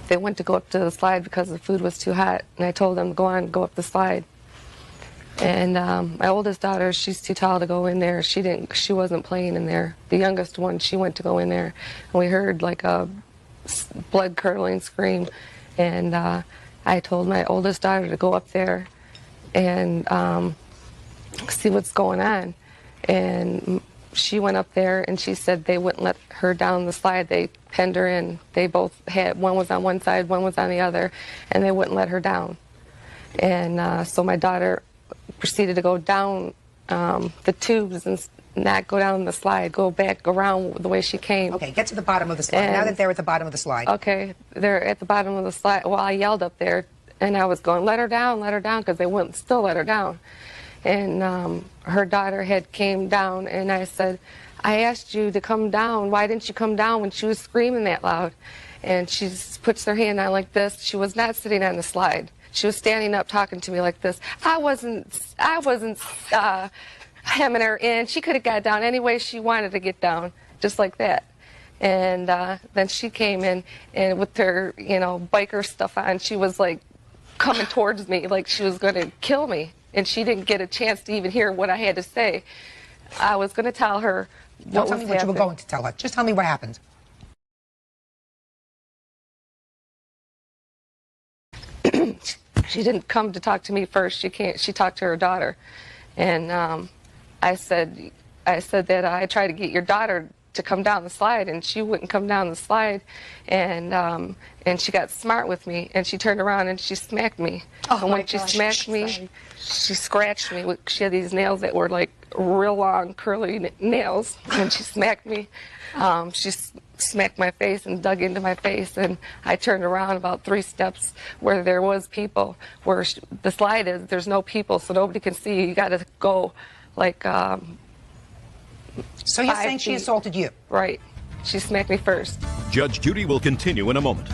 they went to go up to the slide because the food was too hot, and I told them to go on and go up the slide. And my oldest daughter, she's too tall to go in there. She wasn't playing in there. The youngest one, she went to go in there, and we heard like a blood-curdling scream. And I told my oldest daughter to go up there and see what's going on. And she went up there, and she said they wouldn't let her down the slide. They penned her in. They both had, one was on one side, one was on the other, and they wouldn't let her down. And so my daughter proceeded to go down the tubes and not go down the slide, go back around the way she came. Okay, get to the bottom of the slide. Now that they're at the bottom of the slide. Okay, they're at the bottom of the slide. Well, I yelled up there, and I was going, let her down, because they wouldn't still let her down. And her daughter had came down, and I said, I asked you to come down. Why didn't you come down when she was screaming that loud? And she puts her hand on like this. She was not sitting on the slide. She was standing up talking to me like this. I wasn't hemming her in. She could have got down any way she wanted to get down, just like that. And then she came in, and with her, biker stuff on, she was like coming towards me like she was going to kill me. And she didn't get a chance to even hear what I had to say. I was going to tell her what Don't tell me what you were going to tell her. Just tell me what happened. She didn't come to talk to me first. She talked to her daughter, and I said that I tried to get your daughter to come down the slide, and she wouldn't come down the slide, and she got smart with me, and she turned around and she smacked me. Oh, and when she smacked me, she scratched me. She had these nails that were like real long, curly nails. When she smacked me, she smacked my face and dug into my face, and I turned around about 3 steps where there was people. Where the slide is, there's no people, so nobody can see you. You got to go like So you're saying she assaulted you? Right. She smacked me first. Judge Judy will continue in a moment.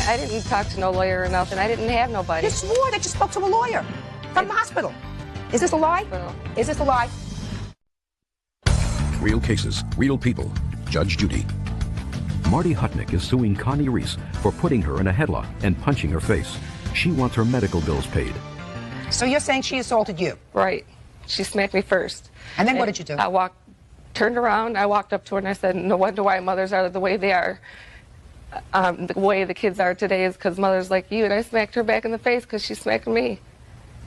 I didn't talk to no lawyer or nothing. I didn't have nobody. You swore that you spoke to a lawyer from the hospital. Is this a lie? Is this a lie? Real cases, real people. Judge Judy. Marty Hutnick is suing Connie Reese for putting her in a headlock and punching her face. She wants her medical bills paid. So you're saying she assaulted you? Right. She smacked me first. And then what did you do? I turned around, I walked up to her, and I said, no wonder why mothers are the way they are. The way the kids are today is because mothers like you. And I smacked her back in the face because she smacked me.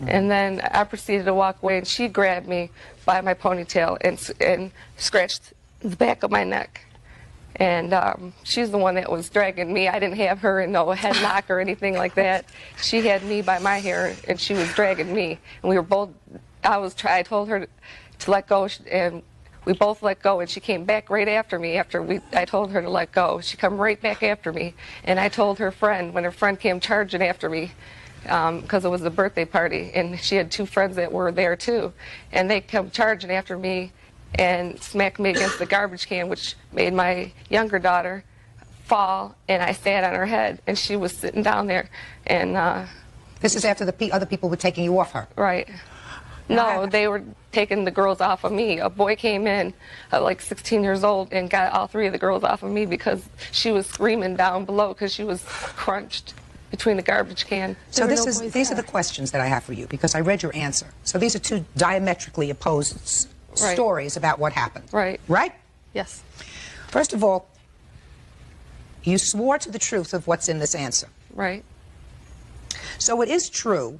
And then I proceeded to walk away, and she grabbed me by my ponytail and scratched the back of my neck. And she's the one that was dragging me. I didn't have her in no headlock or anything like that. She had me by my hair, and she was dragging me. And we were both, I told her to let go, and we both let go, and she came back right after me I told her to let go. She come right back after me. And I told her friend, when her friend came charging after me, because it was a birthday party, and she had 2 friends that were there too, and they come charging after me and smacked me against the garbage can, which made my younger daughter fall, and I sat on her head, and she was sitting down there. And this is after the other people were taking you off her? Right. No, they were taking the girls off of me. A boy came in, like 16 years old, and got all 3 of the girls off of me because she was screaming down below because she was crunched between the garbage can. So these are the questions that I have for you, because I read your answer. So these are 2 diametrically opposed stories about what happened. Right. Right? Yes. First of all, you swore to the truth of what's in this answer. Right. So it is true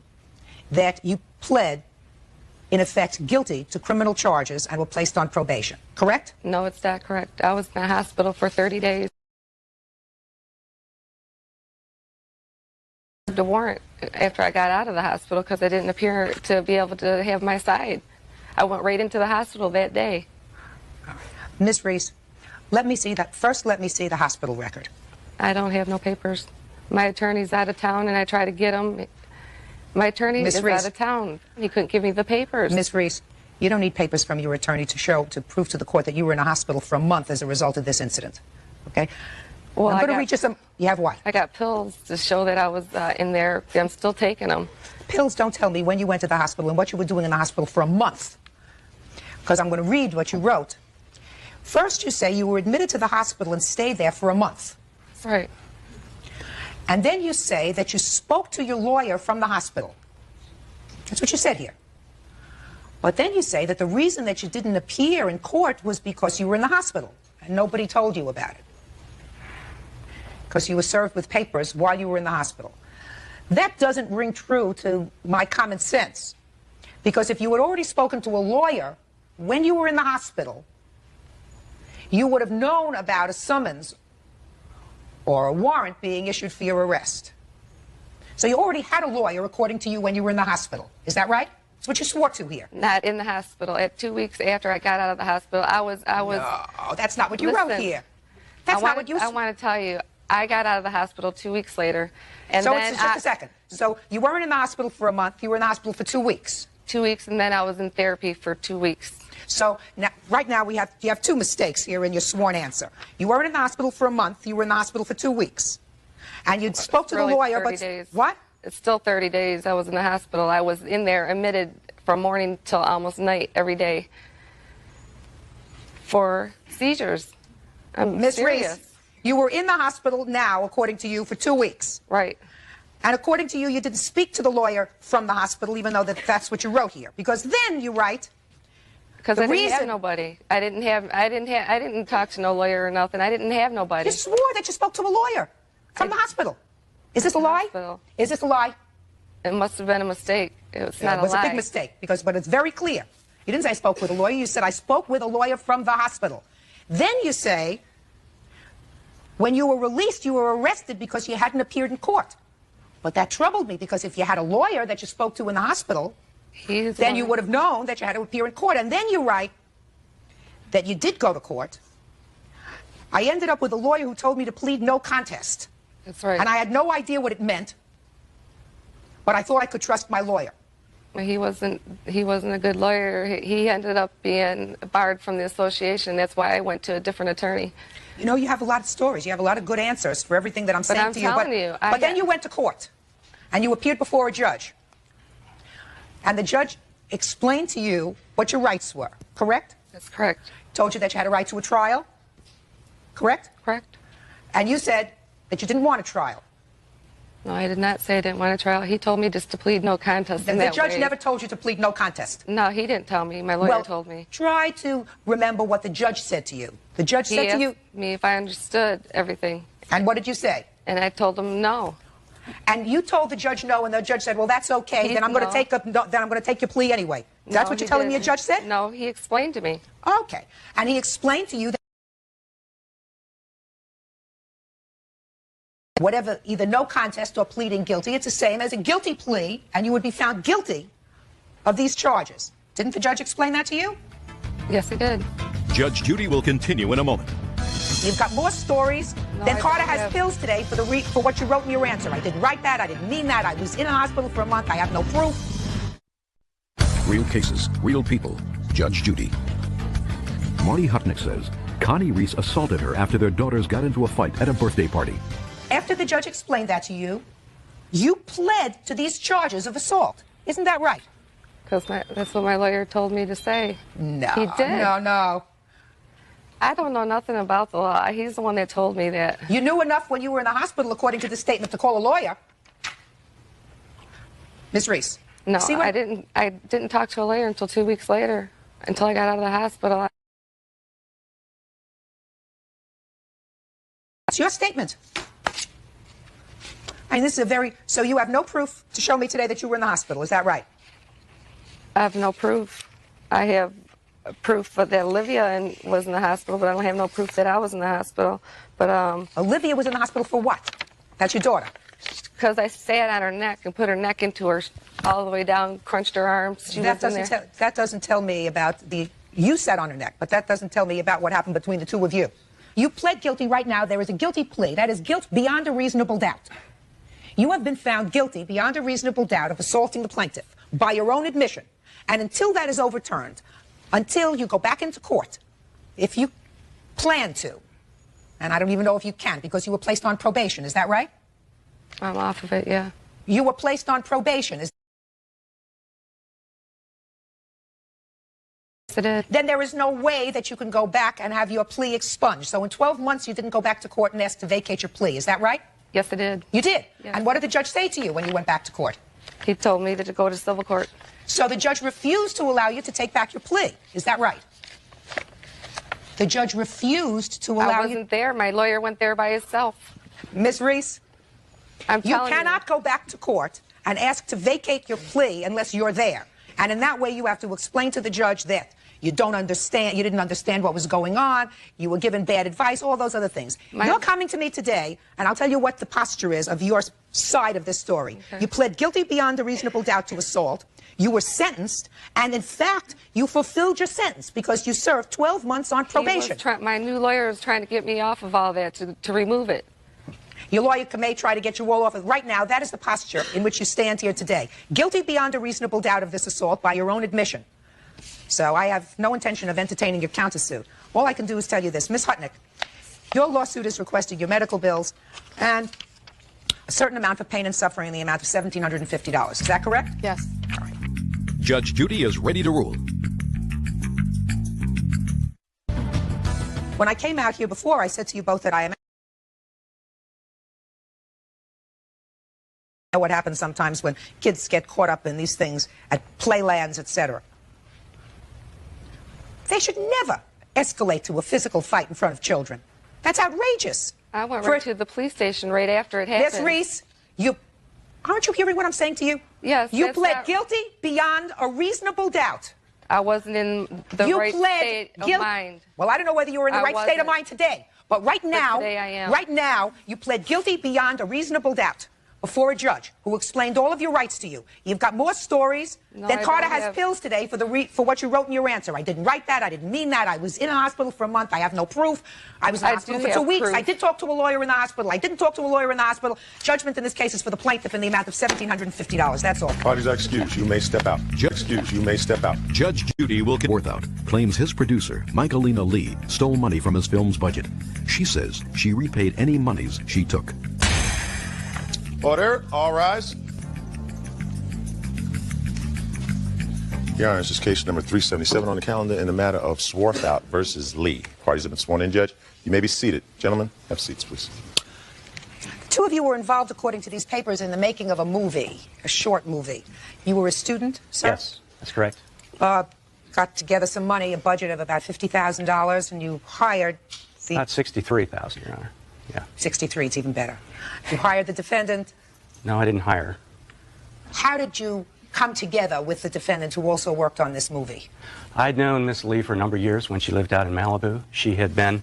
that you pled, in effect, guilty to criminal charges and were placed on probation, correct? No, it's not correct. I was in the hospital for 30 days. The warrant after I got out of the hospital because I didn't appear to be able to have my side. I went right into the hospital that day. Ms. Reese, let me see that. First, let me see the hospital record. I don't have no papers. My attorney's out of town, and I try to get him. My attorney is out of town. He couldn't give me the papers. Ms. Reese, you don't need papers from your attorney to prove to the court that you were in a hospital for a month as a result of this incident. Okay? Well, I'm going to read you some. You have what? I got pills to show that I was in there. I'm still taking them. Pills don't tell me when you went to the hospital and what you were doing in the hospital for a month. Because I'm going to read what you wrote. First, you say you were admitted to the hospital and stayed there for a month. Right. And then you say that you spoke to your lawyer from the hospital. That's what you said here. But then you say that the reason that you didn't appear in court was because you were in the hospital and nobody told you about it. Because you were served with papers while you were in the hospital. That doesn't ring true to my common sense. Because if you had already spoken to a lawyer when you were in the hospital, you would have known about a summons or a warrant being issued for your arrest. So you already had a lawyer, according to you, when you were in the hospital. Is that right? That's what you swore to here. Not in the hospital. At 2 weeks after I got out of the hospital, I was. No, that's not what you wrote here. That's not what you. I want to tell you, I got out of the hospital 2 weeks later, and so then it's just a second. So you weren't in the hospital for a month. You were in the hospital for 2 weeks. 2 weeks, and then I was in therapy for 2 weeks. So now, right now you have two mistakes here in your sworn answer. You weren't in the hospital for a month. You were in the hospital for 2 weeks, and you spoke to the lawyer. 30 days. What? It's still 30 days. I was in the hospital. I was in there, admitted from morning till almost night every day for seizures. I'm Miss serious. Reese, you were in the hospital now, according to you, for 2 weeks. Right. And according to you, you didn't speak to the lawyer from the hospital, even though that's what you wrote here. Because then you write. Because I didn't have nobody. I didn't talk to no lawyer or nothing. I didn't have nobody. You swore that you spoke to a lawyer from the hospital. Is this a lie? Is this a lie? It must have been a mistake. It's not a lie. It was a big mistake, but it's very clear. You didn't say I spoke with a lawyer. You said I spoke with a lawyer from the hospital. Then you say when you were released, you were arrested because you hadn't appeared in court. But that troubled me because if you had a lawyer that you spoke to in the hospital, then you would have known that you had to appear in court. And then you write that you did go to court. I ended up with a lawyer who told me to plead no contest. That's right. And I had no idea what it meant, but I thought I could trust my lawyer. He wasn't a good lawyer. He ended up being barred from the association. That's why I went to a different attorney. You know, you have a lot of stories. You have a lot of good answers for everything that I'm saying to you. But then you went to court, and you appeared before a judge. And the judge explained to you what your rights were, correct? That's correct. Told you that you had a right to a trial, correct? Correct. And you said that you didn't want a trial. No, I did not say I didn't want a trial. He told me just to plead no contest. The judge never told you to plead no contest. No, he didn't tell me. My lawyer told me. Try to remember what the judge said to you. The judge said to you... He asked me if I understood everything. And what did you say? And I told him no. And you told the judge no, and the judge said, well, that's okay. Then I'm going to take your plea anyway. That's what you're telling me a judge said? No, he explained to me. Okay. And he explained to you that whatever, either no contest or pleading guilty, it's the same as a guilty plea, and you would be found guilty of these charges. Didn't the judge explain that to you? Yes, he did. Judge Judy will continue in a moment. You've got more stories than Carter has pills today for what you wrote in your answer. I didn't write that. I didn't mean that. I was in a hospital for a month. I have no proof. Real cases, real people. Judge Judy. Marty Hutnick says Connie Reese assaulted her after their daughters got into a fight at a birthday party. After the judge explained that to you, you pled to these charges of assault. Isn't that right? Because that's what my lawyer told me to say. No. He did. No. I don't know nothing about the law. He's the one that told me that. You knew enough when you were in the hospital, according to the statement, to call a lawyer. Ms. Reese. No, I didn't talk to a lawyer until 2 weeks later, until I got out of the hospital. Your statement. I mean, this is a very... So you have no proof to show me today that you were in the hospital. Is that right? I have no proof. I have proof that Olivia was in the hospital, but I don't have no proof that I was in the hospital. But Olivia was in the hospital for what? That's your daughter. Because I sat on her neck and put her neck into her all the way down, crunched her arms. That doesn't tell me about the... You sat on her neck, but that doesn't tell me about what happened between the two of you. You pled guilty right now. There is a guilty plea. That is guilt beyond a reasonable doubt. You have been found guilty beyond a reasonable doubt of assaulting the plaintiff by your own admission. And until that is overturned, until you go back into court, if you plan to, and I don't even know if you can because you were placed on probation, is that right? I'm off of it, yeah. You were placed on probation. Yes, it did. Then there is no way that you can go back and have your plea expunged. So in 12 months, you didn't go back to court and ask to vacate your plea. Is that right? Yes, I did. You did? Yes. And what did the judge say to you when you went back to court? He told me to go to civil court. So the judge refused to allow you to take back your plea. Is that right? The judge refused to allow you... I wasn't there. My lawyer went there by himself. Ms. Reese, you cannot go back to court and ask to vacate your plea unless you're there. And in that way, you have to explain to the judge that you don't understand, you didn't understand what was going on, you were given bad advice, all those other things. You're coming to me today, and I'll tell you what the posture is of your side of this story. Okay. You pled guilty beyond a reasonable doubt to assault. You were sentenced, and in fact, you fulfilled your sentence because you served 12 months on probation. My new lawyer is trying to get me off of all that, to remove it. Your lawyer may try to get you all off of it. Right now, that is the posture in which you stand here today. Guilty beyond a reasonable doubt of this assault by your own admission. So I have no intention of entertaining your countersuit. All I can do is tell you this. Ms. Hutnick, your lawsuit has requested your medical bills and a certain amount for pain and suffering in the amount of $1,750. Is that correct? Yes. All right. Judge Judy is ready to rule. When I came out here before, I said to you both that I am... know what happens sometimes when kids get caught up in these things at playlands, etc. They should never escalate to a physical fight in front of children. That's outrageous. I went right to the police station right after it happened. Miss Reese, aren't you hearing what I'm saying to you? Yes. You pled guilty beyond a reasonable doubt. I wasn't in the right state of mind. Well, I don't know whether you were in the right state of mind today, but right now, today I am. Right now, you pled guilty beyond a reasonable doubt before a judge who explained all of your rights to you. You've got more stories than Carter has pills today for what you wrote in your answer. I didn't write that. I didn't mean that. I was in a hospital for a month. I have no proof. I was in the hospital for 2 weeks. Proof. I did talk to a lawyer in the hospital. I didn't talk to a lawyer in the hospital. Judgment in this case is for the plaintiff in the amount of $1,750. That's all. Parties are excused. You may step out. Excuse. You may step out. Judge Judy will get worth out. Claims his producer, Michaelina Lee, stole money from his film's budget. She says she repaid any monies she took. Order. All rise. Your Honor, this is case number 377 on the calendar in the matter of Swarthout versus Lee. Parties have been sworn in, Judge. You may be seated. Gentlemen, have seats, please. The two of you were involved, according to these papers, in the making of a movie, a short movie. You were a student, sir? Yes, that's correct. Got together some money, a budget of about $50,000, and you hired the... About $63,000, Your Honor. Yeah. 63, it's even better. You hired the defendant. No, I didn't hire her. How did you come together with the defendant who also worked on this movie? I'd known Miss Lee for a number of years when she lived out in Malibu. She had been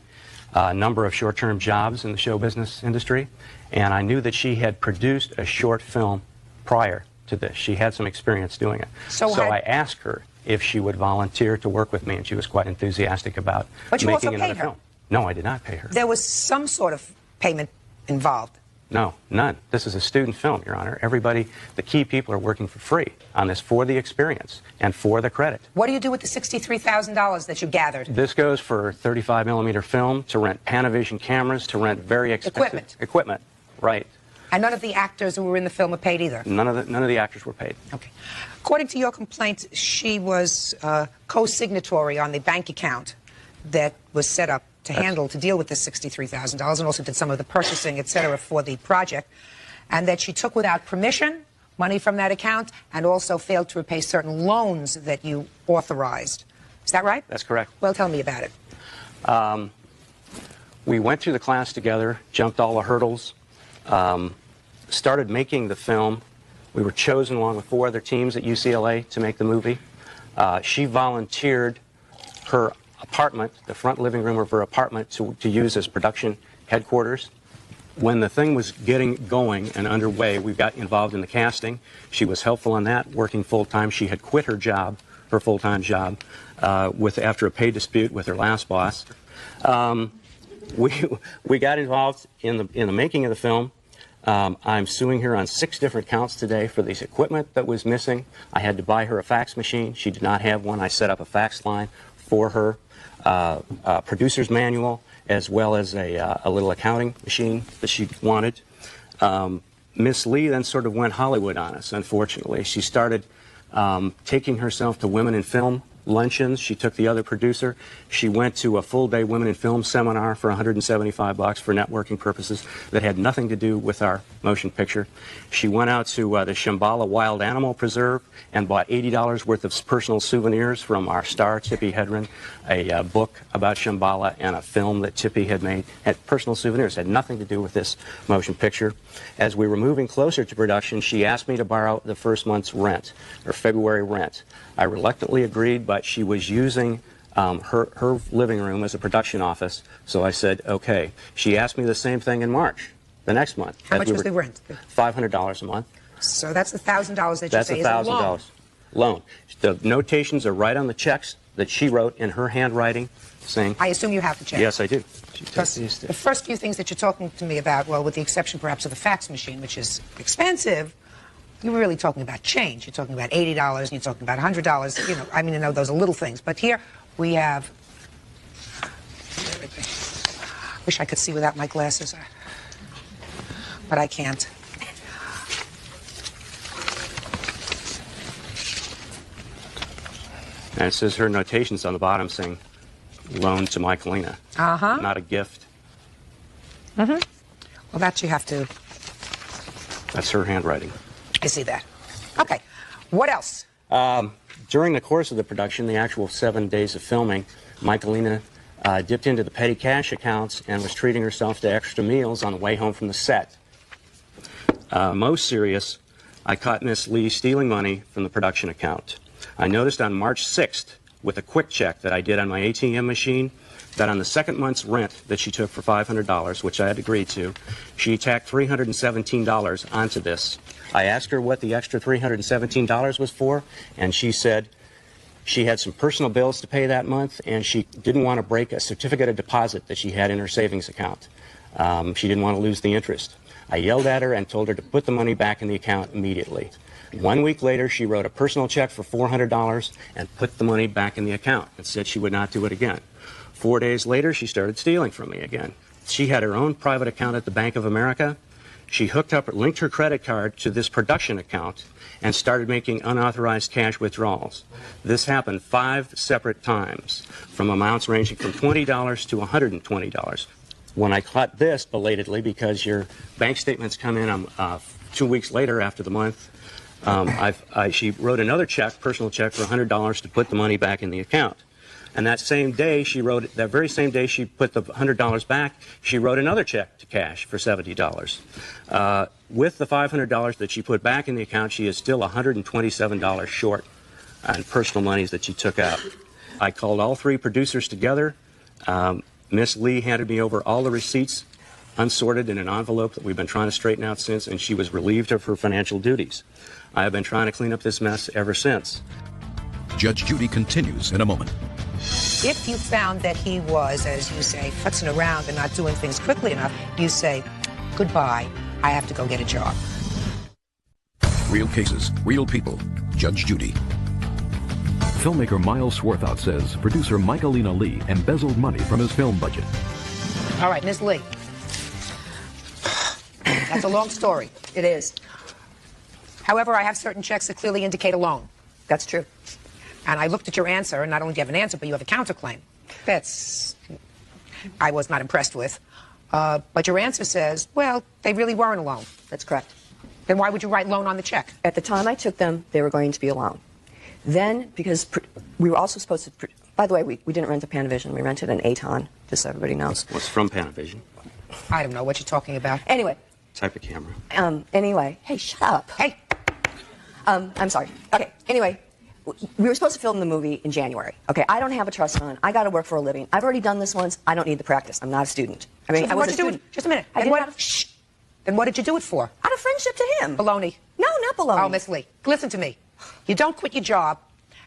a number of short-term jobs in the show business industry, and I knew that she had produced a short film prior to this. She had some experience doing it. So I asked her if she would volunteer to work with me, and she was quite enthusiastic about making another film. No, I did not pay her. There was some sort of payment involved. No, none. This is a student film, Your Honor. Everybody, the key people are working for free on this for the experience and for the credit. What do you do with the $63,000 that you gathered? This goes for 35mm film, to rent Panavision cameras, to rent very expensive equipment. Right. And none of the actors who were in the film were paid either? None of the actors were paid. Okay. According to your complaint, she was co-signatory on the bank account that was set up to deal with the $63,000, and also did some of the purchasing, et cetera, for the project, and that she took without permission money from that account and also failed to repay certain loans that you authorized. Is that right? That's correct. Well, tell me about it. We went through the class together, jumped all the hurdles, started making the film. We were chosen along with 4 other teams at UCLA to make the movie. She volunteered her apartment, the front living room of her apartment, to use as production headquarters. When the thing was getting going and underway, we got involved in the casting. She was helpful on that, working full-time. She had quit her job, her full-time job, after a pay dispute with her last boss. We got involved in the making of the film. I'm suing her on 6 different counts today for this equipment that was missing. I had to buy her a fax machine. She did not have one. I set up a fax line for her, a producer's manual, as well as a little accounting machine that she wanted. Miss Lee then sort of went Hollywood on us, unfortunately. She started taking herself to women in film luncheons. She took the other producer. She went to a full-day women in film seminar for $175 for networking purposes that had nothing to do with our motion picture. She went out to the Shambhala Wild Animal Preserve and bought $80 worth of personal souvenirs from our star, Tippi Hedren, a book about Shambhala and a film that Tippi had made. Had personal souvenirs, had nothing to do with this motion picture. As we were moving closer to production, she asked me to borrow the first month's rent, or February rent. I reluctantly agreed, but she was using her living room as a production office, so I said, okay. She asked me the same thing in March, the next month. How much was the rent? $500 a month. So that's $1,000 that you That's say is a loan. $1,000 loan. The notations are right on the checks that she wrote in her handwriting, saying... I assume you have the check. Yes, I do. Because the first few things that you're talking to me about, well, with the exception perhaps of the fax machine, which is expensive, you were really talking about change. You're talking about $80 and you're talking about $100. You know, I mean, I know those are little things. But here we have... Wish I could see without my glasses. But I can't. And it says her notations on the bottom saying, loan to Michaelina. Uh-huh. Not a gift. Mm-hmm. Well, that you have to... That's her handwriting. I see that. Okay. What else? During the course of the production, the actual 7 days of filming, Michaelina dipped into the petty cash accounts and was treating herself to extra meals on the way home from the set. Most serious, I caught Miss Lee stealing money from the production account. I noticed on March 6th, with a quick check that I did on my ATM machine, that on the second month's rent that she took for $500, which I had agreed to, she tacked $317 onto this. I asked her what the extra $317 was for, and she said she had some personal bills to pay that month, and she didn't want to break a certificate of deposit that she had in her savings account. She didn't want to lose the interest. I yelled at her and told her to put the money back in the account immediately. 1 week later, she wrote a personal check for $400 and put the money back in the account and said she would not do it again. 4 days later, she started stealing from me again. She had her own private account at the Bank of America. She linked her credit card to this production account and started making unauthorized cash withdrawals. This happened 5 separate times, from amounts ranging from $20 to $120. When I caught this belatedly, because your bank statements come in 2 weeks later after the month, she wrote another check, personal check, for $100 to put the money back in the account. And that very same day she put the $100 back, she wrote another check to cash for $70. With the $500 that she put back in the account, she is still $127 short on personal monies that she took out. I called all 3 producers together. Miss Lee handed me over all the receipts, unsorted in an envelope that we've been trying to straighten out since, and she was relieved of her financial duties. I have been trying to clean up this mess ever since. Judge Judy continues in a moment. If you found that he was, as you say, futzing around and not doing things quickly enough, you say, goodbye, I have to go get a job. Real cases, real people. Judge Judy. Filmmaker Miles Swarthout says producer Michaelina Lee embezzled money from his film budget. All right, Ms. Lee. That's a long story. It is. However, I have certain checks that clearly indicate a loan. That's true. And I looked at your answer, and not only do you have an answer, but you have a counterclaim. I was not impressed with. But your answer says, well, they really weren't a loan. That's correct. Then why would you write loan on the check? At the time I took them, they were going to be a loan. Then, because we were also supposed to, by the way, we didn't rent a Panavision. We rented an Aton, just so everybody knows. What's from Panavision? I don't know what you're talking about. Anyway. Type of camera. Anyway. Hey, shut up. Hey. I'm sorry. Okay, anyway. We were supposed to film the movie in January. Okay, I don't have a trust fund. I got to work for a living. I've already done this once. I don't need the practice. I'm not a student. I mean, So I was what'd a you do student. Just a minute. I And didn't what, have- shh. And what did you do it for? Out of friendship to him. Baloney. No, not baloney. Oh, Miss Lee, listen to me. You don't quit your job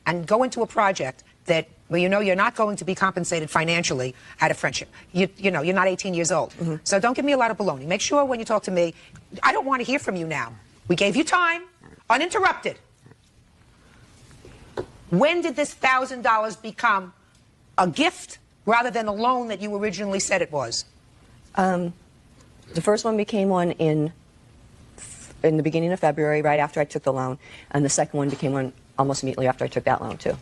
and go into a project that, well, you know you're not going to be compensated financially out of friendship. You know, you're not 18 years old. So don't give me a lot of baloney. Make sure when you talk to me, I don't want to hear from you now. We gave you time, uninterrupted. When did this $1,000 become a gift rather than a loan that you originally said it was? The first one became one in the beginning of February, right after I took the loan, and the second one became one almost immediately after I took that loan, too.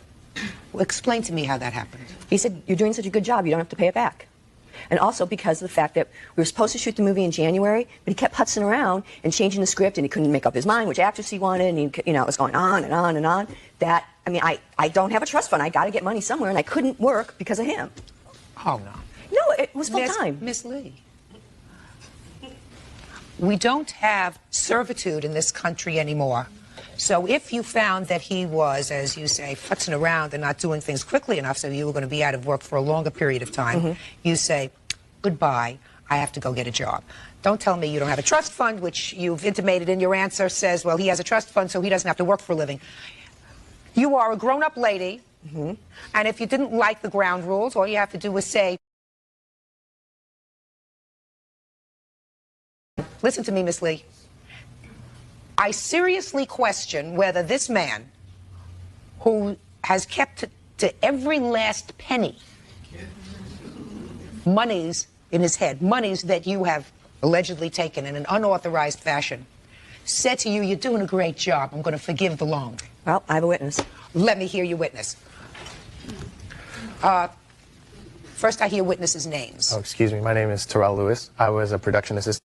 Well, explain to me how that happened. He said, you're doing such a good job, you don't have to pay it back. And also because of the fact that we were supposed to shoot the movie in January, but he kept putzing around and changing the script, and he couldn't make up his mind which actress he wanted, and he, it was going on and on and on. That, I mean, I don't have a trust fund. I got to get money somewhere, and I couldn't work because of him. Oh, no. No, it was full time. Miss Lee. We don't have servitude in this country anymore. So if you found that he was, as you say, futzing around and not doing things quickly enough so you were going to be out of work for a longer period of time, you say, goodbye, I have to go get a job. Don't tell me you don't have a trust fund, which you've intimated in your answer says, well, he has a trust fund so he doesn't have to work for a living. You are a grown-up lady, and if you didn't like the ground rules, all you have to do is say, listen to me, Miss Lee. I seriously question whether this man, who has kept to every last penny monies in his head, monies that you have allegedly taken in an unauthorized fashion, said to you, you're doing a great job, I'm going to forgive the loan. Well, I have a witness. Let me hear your witness. First, I hear witnesses' names. Oh, excuse me. My name is Terrell Lewis. I was a production assistant.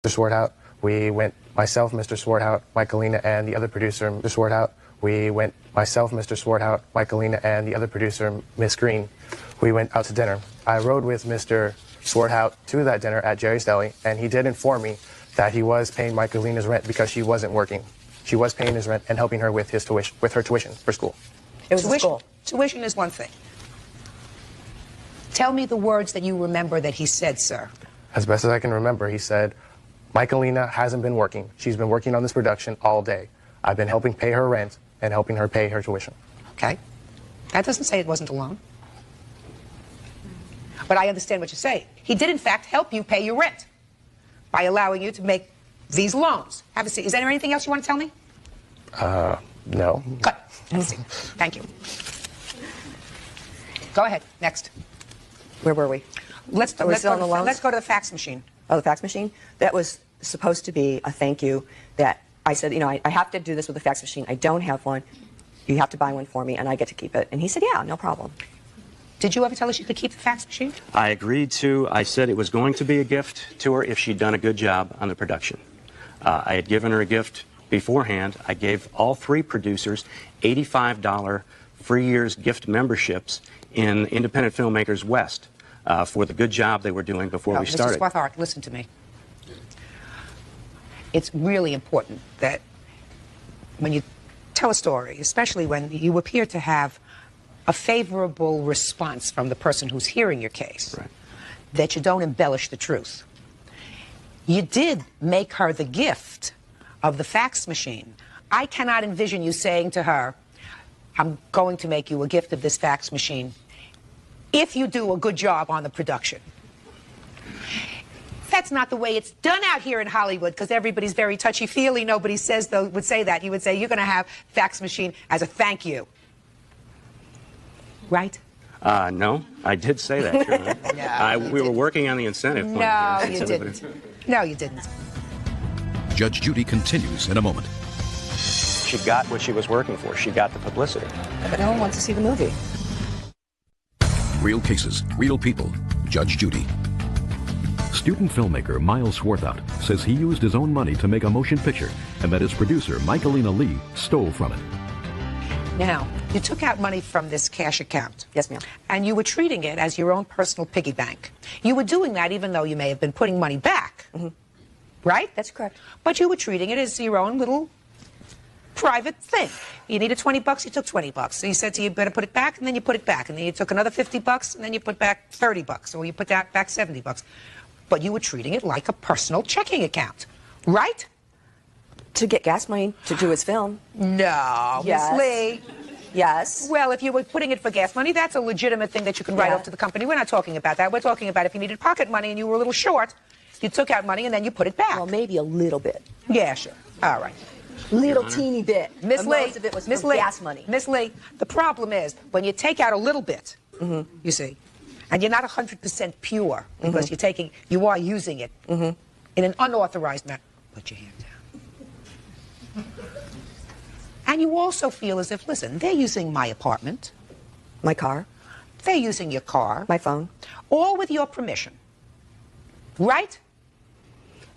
Mr. Swarthout, we went, myself, Mr. Swarthout, Michaelina, and the other producer, Mr. Swarthout. We went, myself, Mr. Swarthout, Michaelina, and the other producer, Miss Green. We went out to dinner. I rode with Mr. Swarthout to that dinner at Jerry's Deli, and he did inform me that he was paying Michaelina's rent because she wasn't working. She was paying his rent and helping her with his tuition, with her tuition for school. It was tuition. Tuition is one thing. Tell me the words that you remember that he said, sir. As best as I can remember, he said, Michaelina hasn't been working. She's been working on this production all day. I've been helping pay her rent and helping her pay her tuition. Okay. That doesn't say it wasn't a loan. But I understand what you say. He did, in fact, help you pay your rent by allowing you to make these loans. Have a seat. Is there anything else you want to tell me? No. Good. Have a seat. Thank you. Go ahead. Next. Where were we? Let's go to the fax machine. Oh, the fax machine? That was supposed to be a thank you that I said, I have to do this with a fax machine. I don't have one. You have to buy one for me, and I get to keep it. And he said, yeah, no problem. Did you ever tell us you could keep the fax machine? I agreed to. I said it was going to be a gift to her if she'd done a good job on the production. I had given her a gift beforehand. I gave all three producers $85 free years gift memberships in Independent Filmmakers West for the good job they were doing before we started. Mr. Swarthout, listen to me. It's really important that when you tell a story, especially when you appear to have a favorable response from the person who's hearing your case, that you don't embellish the truth. You did make her the gift of the fax machine. I cannot envision you saying to her, I'm going to make you a gift of this fax machine if you do a good job on the production. That's not the way it's done out here in Hollywood, because everybody's very touchy-feely. Nobody would say that. You would say, you're going to have fax machine as a thank you. Right? No, I did say that. Sure. We were working on the incentive plan. No, you didn't. No, you didn't. Judge Judy continues in a moment. She got what she was working for. She got the publicity. But no one wants to see the movie. Real cases, real people. Judge Judy. Student filmmaker Miles Swarthout says he used his own money to make a motion picture and that his producer, Michaelina Lee, stole from it. Now, you took out money from this cash account. Yes, ma'am. And you were treating it as your own personal piggy bank. You were doing that even though you may have been putting money back. Mm-hmm. Right? That's correct. But you were treating it as your own little private thing. You needed 20 bucks, you took 20 bucks. So you said to you, better put it back, and then you put it back. And then you took another 50 bucks, and then you put back 30 bucks. Or you put back 70 bucks. But you were treating it like a personal checking account. Right? To get gas money to do his film. No, Yes. Miss Lee. Yes. Well, if you were putting it for gas money, that's a legitimate thing that you can write Yeah. off to the company. We're not talking about that. We're talking about if you needed pocket money and you were a little short, you took out money and then you put it back. Well, maybe a little bit. Yeah, sure. All right. Little teeny bit. Miss And Lee, most of it was Miss for Lee, gas money. Miss Lee, the problem is when you take out a little bit, you see, and you're not 100% pure because you are using it in an unauthorized manner. Put your hand down. And you also feel as if, listen, they're using my apartment. My car. They're using your car. My phone. All with your permission. Right?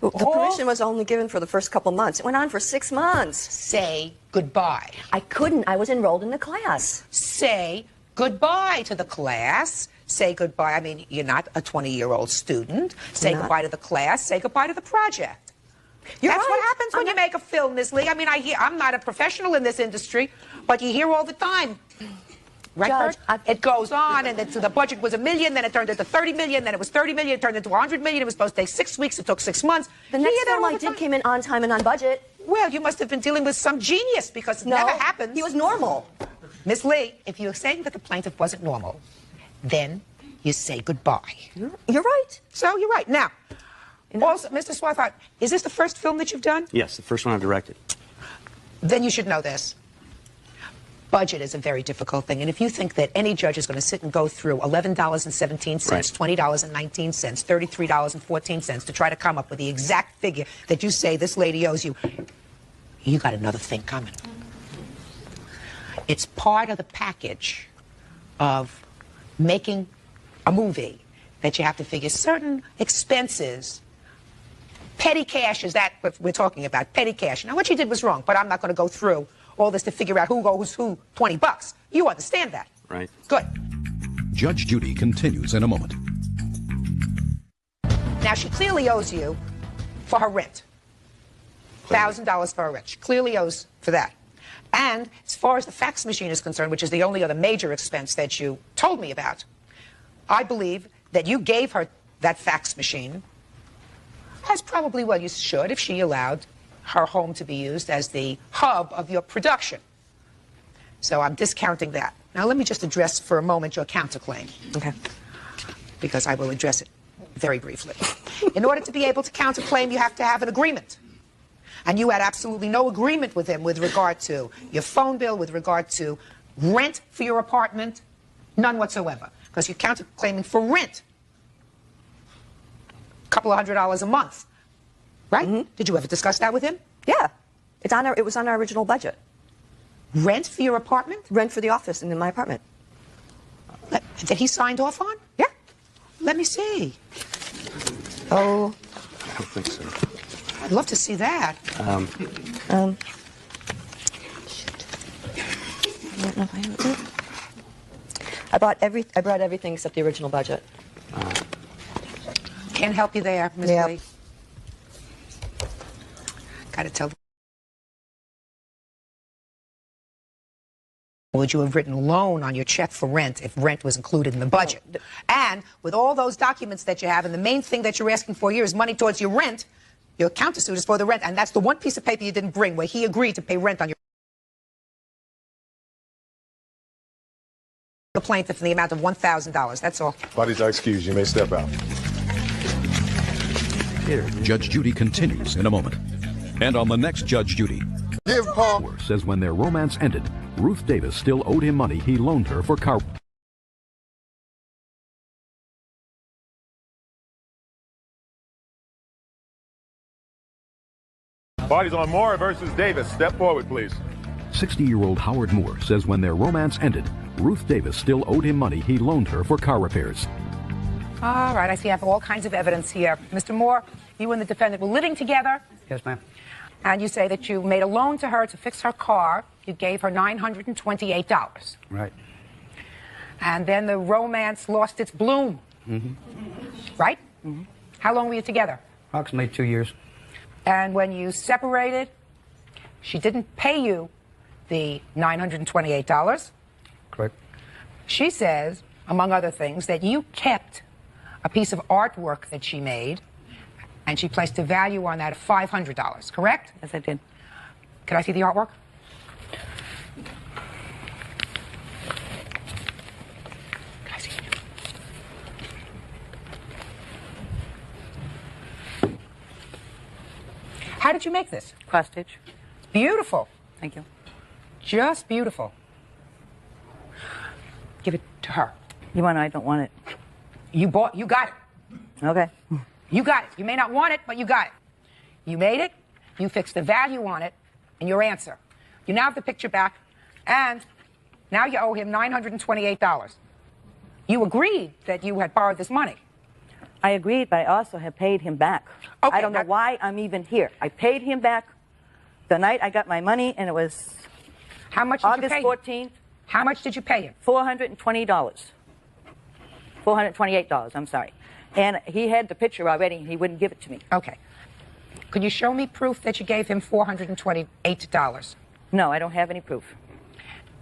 The permission was only given for the first couple months. It went on for 6 months. Say goodbye. I couldn't. I was enrolled in the class. Say goodbye to the class. Say goodbye. I mean, you're not a 20-year-old student. Say goodbye to the class. Say goodbye to the project. That's what happens when you make a film, Miss Lee. I mean, I'm not a professional in this industry, but you hear all the time. Right, Judge, it goes on, and the budget was $1 million, then it turned into $30 million, then it was $30 million, it turned into $100 million. It was supposed to take 6 weeks. It took 6 months. The next film I did came in on time and on budget. Well, you must have been dealing with some genius because it never happens. He was normal. Miss Lee, if you're saying that the plaintiff wasn't normal, then you say goodbye. You're right. So you're right. Now, also, Mr. Swarthout, is this the first film that you've done? Yes, the first one I've directed. Then you should know this. Budget is a very difficult thing, and if you think that any judge is going to sit and go through $11.17, Right. $20.19, $33.14 to try to come up with the exact figure that you say this lady owes you, you got another thing coming. It's part of the package of making a movie that you have to figure certain expenses. Petty cash is that what we're talking about, petty cash. Now, what you did was wrong, but I'm not going to go through all this to figure out who owes who 20 bucks. You understand that. Right. Good. Judge Judy continues in a moment. Now, she clearly owes you for her rent. $1,000 for her rent. She clearly owes for that. And as far as the fax machine is concerned, which is the only other major expense that you told me about, I believe that you gave her that fax machine, as probably well you should if she allowed her home to be used as the hub of your production. So I'm discounting that. Now let me just address for a moment your counterclaim. Okay. Because I will address it very briefly. In order to be able to counterclaim, you have to have an agreement. And you had absolutely no agreement with him with regard to your phone bill, with regard to rent for your apartment, none whatsoever. Because you're counterclaiming for rent. A couple of $100 a month. Right? Did you ever discuss that with him? Yeah. It was on our original budget. Rent for your apartment? Rent for the office and in my apartment. That he signed off on? Yeah. Let me see. Oh. I don't think so. I'd love to see that. Shoot. I don't know if I have it. I brought everything except the original budget. Can't help you there, Ms. Lee. Gotta tell. Would you have written loan on your check for rent if rent was included in the budget? And with all those documents that you have, and the main thing that you're asking for here is money towards your rent, your countersuit is for the rent, and that's the one piece of paper you didn't bring where he agreed to pay rent on your the plaintiff in the amount of $1,000. That's all. Parties are excused. You may step out. Judge Judy continues in a moment. And on the next Judge Judy, says when their romance ended, Ruth Davis still owed him money he loaned her for car. Parties on Moore versus Davis. Step forward, please. 60-year-old Howard Moore says when their romance ended, Ruth Davis still owed him money he loaned her for car repairs. All right, I see you have all kinds of evidence here. Mr. Moore, you and the defendant were living together, Yes, ma'am. and you say that you made a loan to her to fix her car. You gave her $928. Right. And then the romance lost its bloom, Mm-hmm. right? Mm-hmm. How long were you together? Approximately 2 years. And when you separated, she didn't pay you the $928. Correct. She says, among other things, that you kept a piece of artwork that she made, and she placed a value on that of $500, correct? Yes, I did. Can I see the artwork? Can I see it? How did you make this? Cross stitch. Beautiful. Thank you. Just beautiful. Give it to her. You want it? I don't want it. You got it. Okay. You got it. You may not want it, but you got it. You made it, you fixed the value on it, and your answer. You now have the picture back, and now you owe him $928. You agreed that you had borrowed this money. I agreed, but I also have paid him back. Okay, I don't know why I'm even here. I paid him back the night I got my money, and it was How much did August you pay 14th. How much did you pay him? $420. $428, I'm sorry. And he had the picture already, and he wouldn't give it to me. Okay. Could you show me proof that you gave him $428? No, I don't have any proof.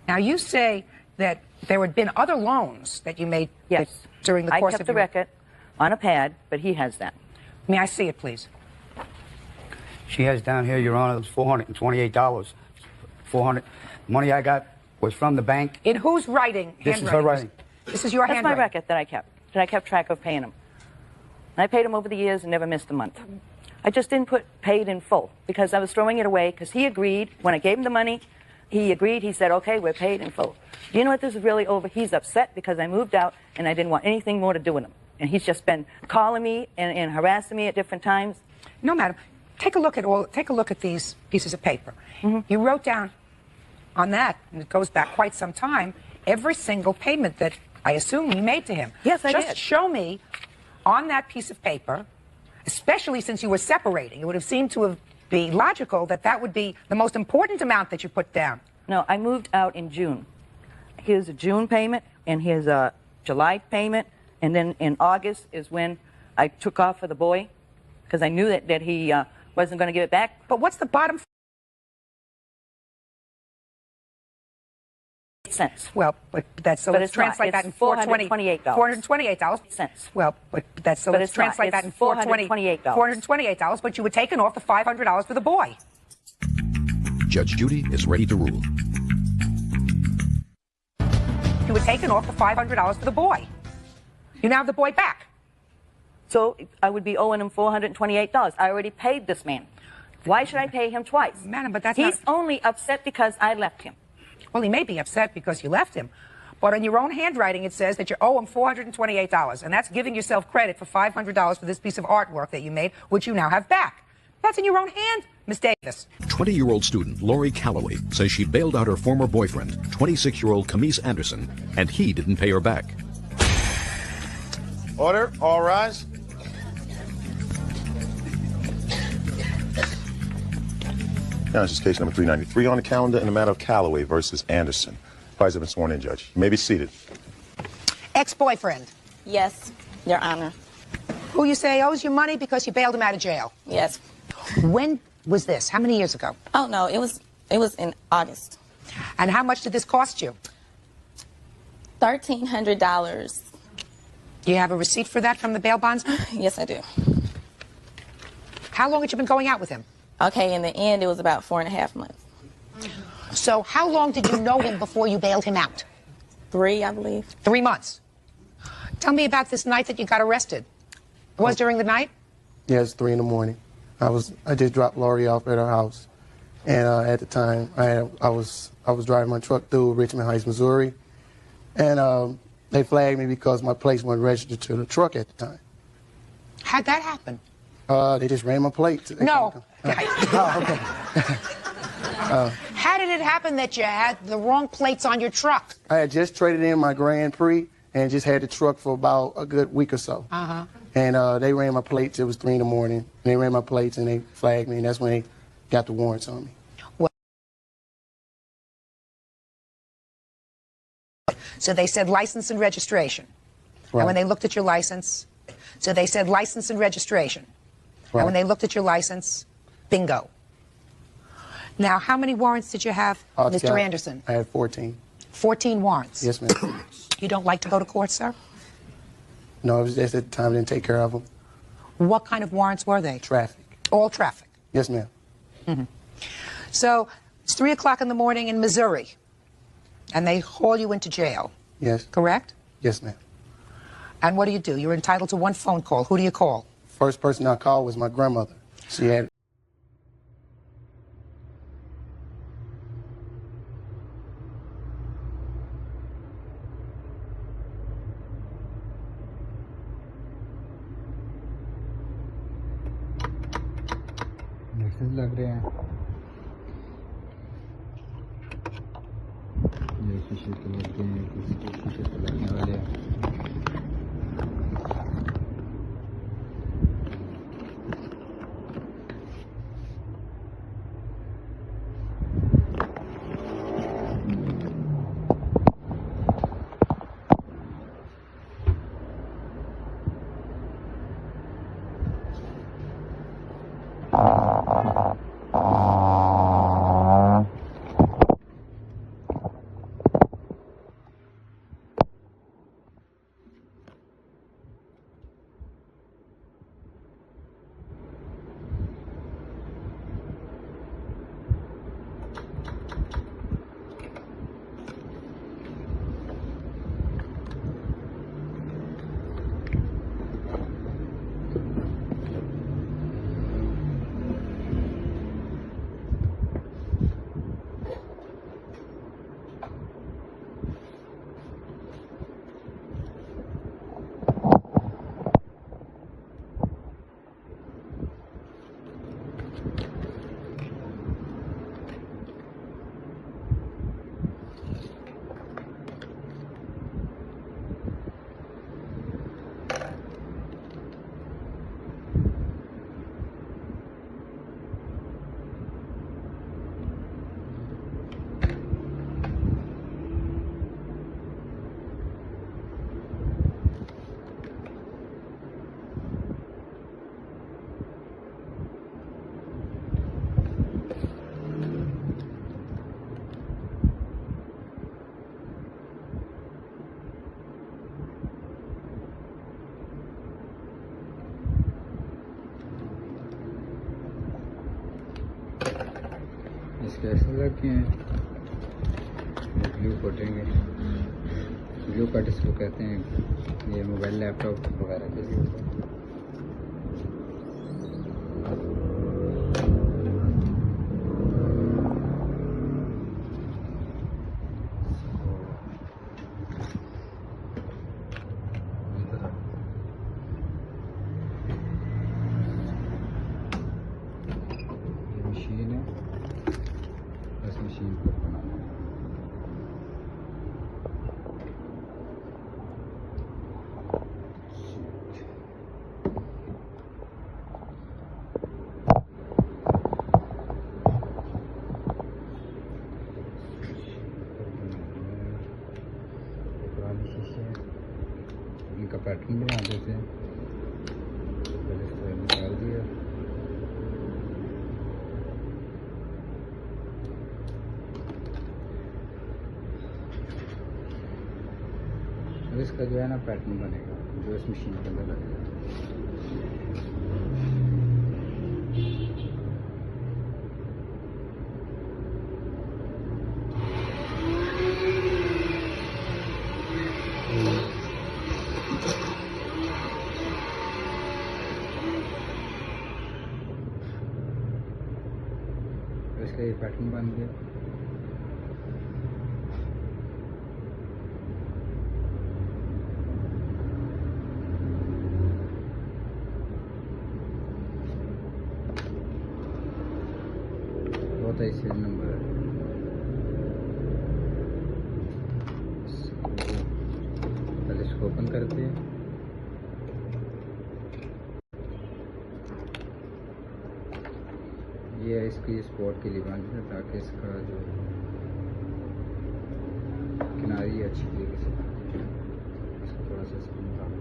Now, you say that there had been other loans that you made during the course I kept of the your... record on a pad, but he has that. May I see it, please? She has down here, Your Honor, it was $428. Money I got was from the bank. In whose writing? This is her writing. This is your That's handwriting? my record that I kept track of paying him. And I paid him over the years and never missed a month. I just didn't put paid in full because I was throwing it away because he agreed. When I gave him the money, he agreed. He said, okay, we're paid in full. Do you know what this is really over? He's upset because I moved out and I didn't want anything more to do with him. And he's just been calling me and harassing me at different times. No, madam. Take a look at these pieces of paper. You wrote down on that, and it goes back quite some time, every single payment that I assume you made to him. Yes, I did. Just show me on that piece of paper, especially since you were separating, it would have seemed to be logical that that would be the most important amount that you put down. No, I moved out in June. Here's a June payment, and here's a July payment, and then in August is when I took off for the boy, because I knew that he wasn't going to give it back. But what's the bottom? Cents. Well, but that's so But let's it's not. translate that in It's $428. $428. Cents. Well, but that's so But let's it's not. translate that in It's $428. $428. But you were taking off the $500 for the boy. Judge Judy is ready to rule. You were taking off the $500 for the boy. You now have the boy back. So I would be owing him $428. I already paid this man. Why should I pay him twice? Madam, but that's He's only upset because I left him. Well, he may be upset because you left him, but in your own handwriting it says that you owe him $428, and that's giving yourself credit for $500 for this piece of artwork that you made, which you now have back. That's in your own hand, Miss Davis. 20-year-old student Lori Calloway says she bailed out her former boyfriend, 26-year-old Camise Anderson, and he didn't pay her back. Order, all rise. Now, this is case number 393 on the calendar in the matter of Calloway versus Anderson. Parties have been sworn in, Judge. You may be seated. Ex-boyfriend. Yes, Your Honor. Who you say owes you money because you bailed him out of jail. Yes. When was this? How many years ago? Oh, no, it was in August. And how much did this cost you? $1,300. Do you have a receipt for that from the bail bondsman? Yes, I do. How long had you been going out with him? Okay, in the end, it was about 4.5 months. So how long did you know him before you bailed him out? 3, I believe. 3 months. Tell me about this night that you got arrested. It was during the night? Yes, 3 in the morning. I just dropped Lori off at her house, and at the time I was driving my truck through Richmond Heights, Missouri, and they flagged me because my plates weren't registered to the truck at the time. How'd that happen? They just ran my plate. No. Oh, okay. How did it happen that you had the wrong plates on your truck? I had just traded in my Grand Prix, and just had the truck for about a good week or so. Uh-huh. And they ran my plates. It was 3 in the morning. And they ran my plates and they flagged me, and that's when they got the warrants on me. So they said license and registration. Right. And when they looked at your license, so they said license and registration. Right. And when they looked at your license, bingo. Now, how many warrants did you have, Mr. Anderson? I had 14. 14 warrants. Yes, ma'am. You don't like to go to court, sir? No, it was just at the time I didn't take care of them. What kind of warrants were they? Traffic. All traffic. Yes, ma'am. Mm-hmm. So it's 3 o'clock in the morning in Missouri, and they haul you into jail. Yes. Correct? Yes, ma'am. And what do? You're entitled to one phone call. Who do you call? First person I called was my grandmother. She had. Message लग रहे हैं ये शीशे के लगे हैं किसी के शीशे पे लगने वाले हैं इसके ऐसे लगे हैं ब्लू कोटेंगे ब्लू कट इसको कहते हैं ये मोबाइल लैपटॉप वगैरह के लिए इनका पैटर्न बना देते हैं पहले इसको निकाल दिया तो इसका जो है ना पैटर्न बनेगा जो इस मशीन के अंदर लगेगा इसका ये पैटर्न बन गया बहुत ही सीरियल नंबर है पहले इसको ओपन करते हैं। ये है इसकी स्पॉट के लिए बांधना ताकि इसका जो किनारी अच्छी तरीके से इसको थोड़ा सा इसको निकाल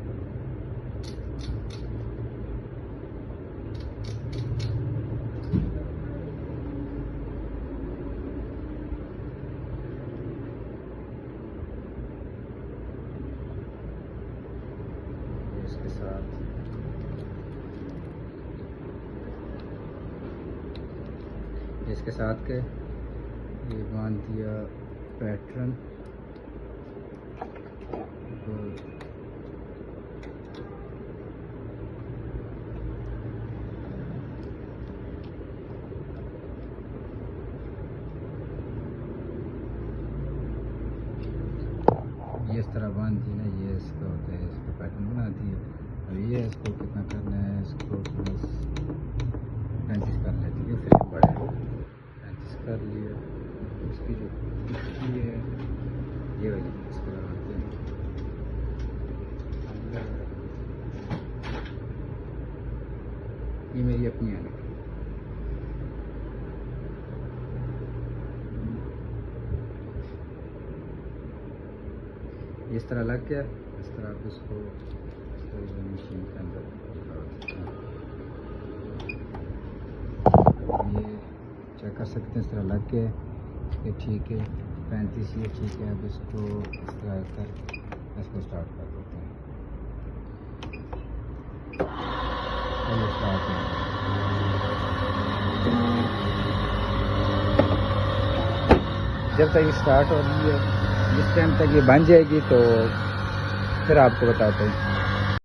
इसके साथ इसके साथ के ये बांध दिया पैटर्न ये इस तरह बांध दी ना, ये इसका होता है, इसका पैटर्न बना दिया। अब ये इसको कितना करना है, इसको 35 कर लेते हैं, फिर बड़े 35 कर लिया। इसकी जो ये वाली इसको लगाते हैं। ये मेरी अपनी है। इस तरह लग गया। इस तरह आप इसको मशीन के अंदर ये चेक कर सकते हैं। इस तरह लग गया ये ठीक है। 35 ये ठीक है। अब इसको इस तरह कर इसको स्टार्ट कर देते हैं। ये स्टार्ट है। जब तक ये स्टार्ट हो रही है, जिस टाइम तक ये बन जाएगी तो फिर आपको बताते हैं।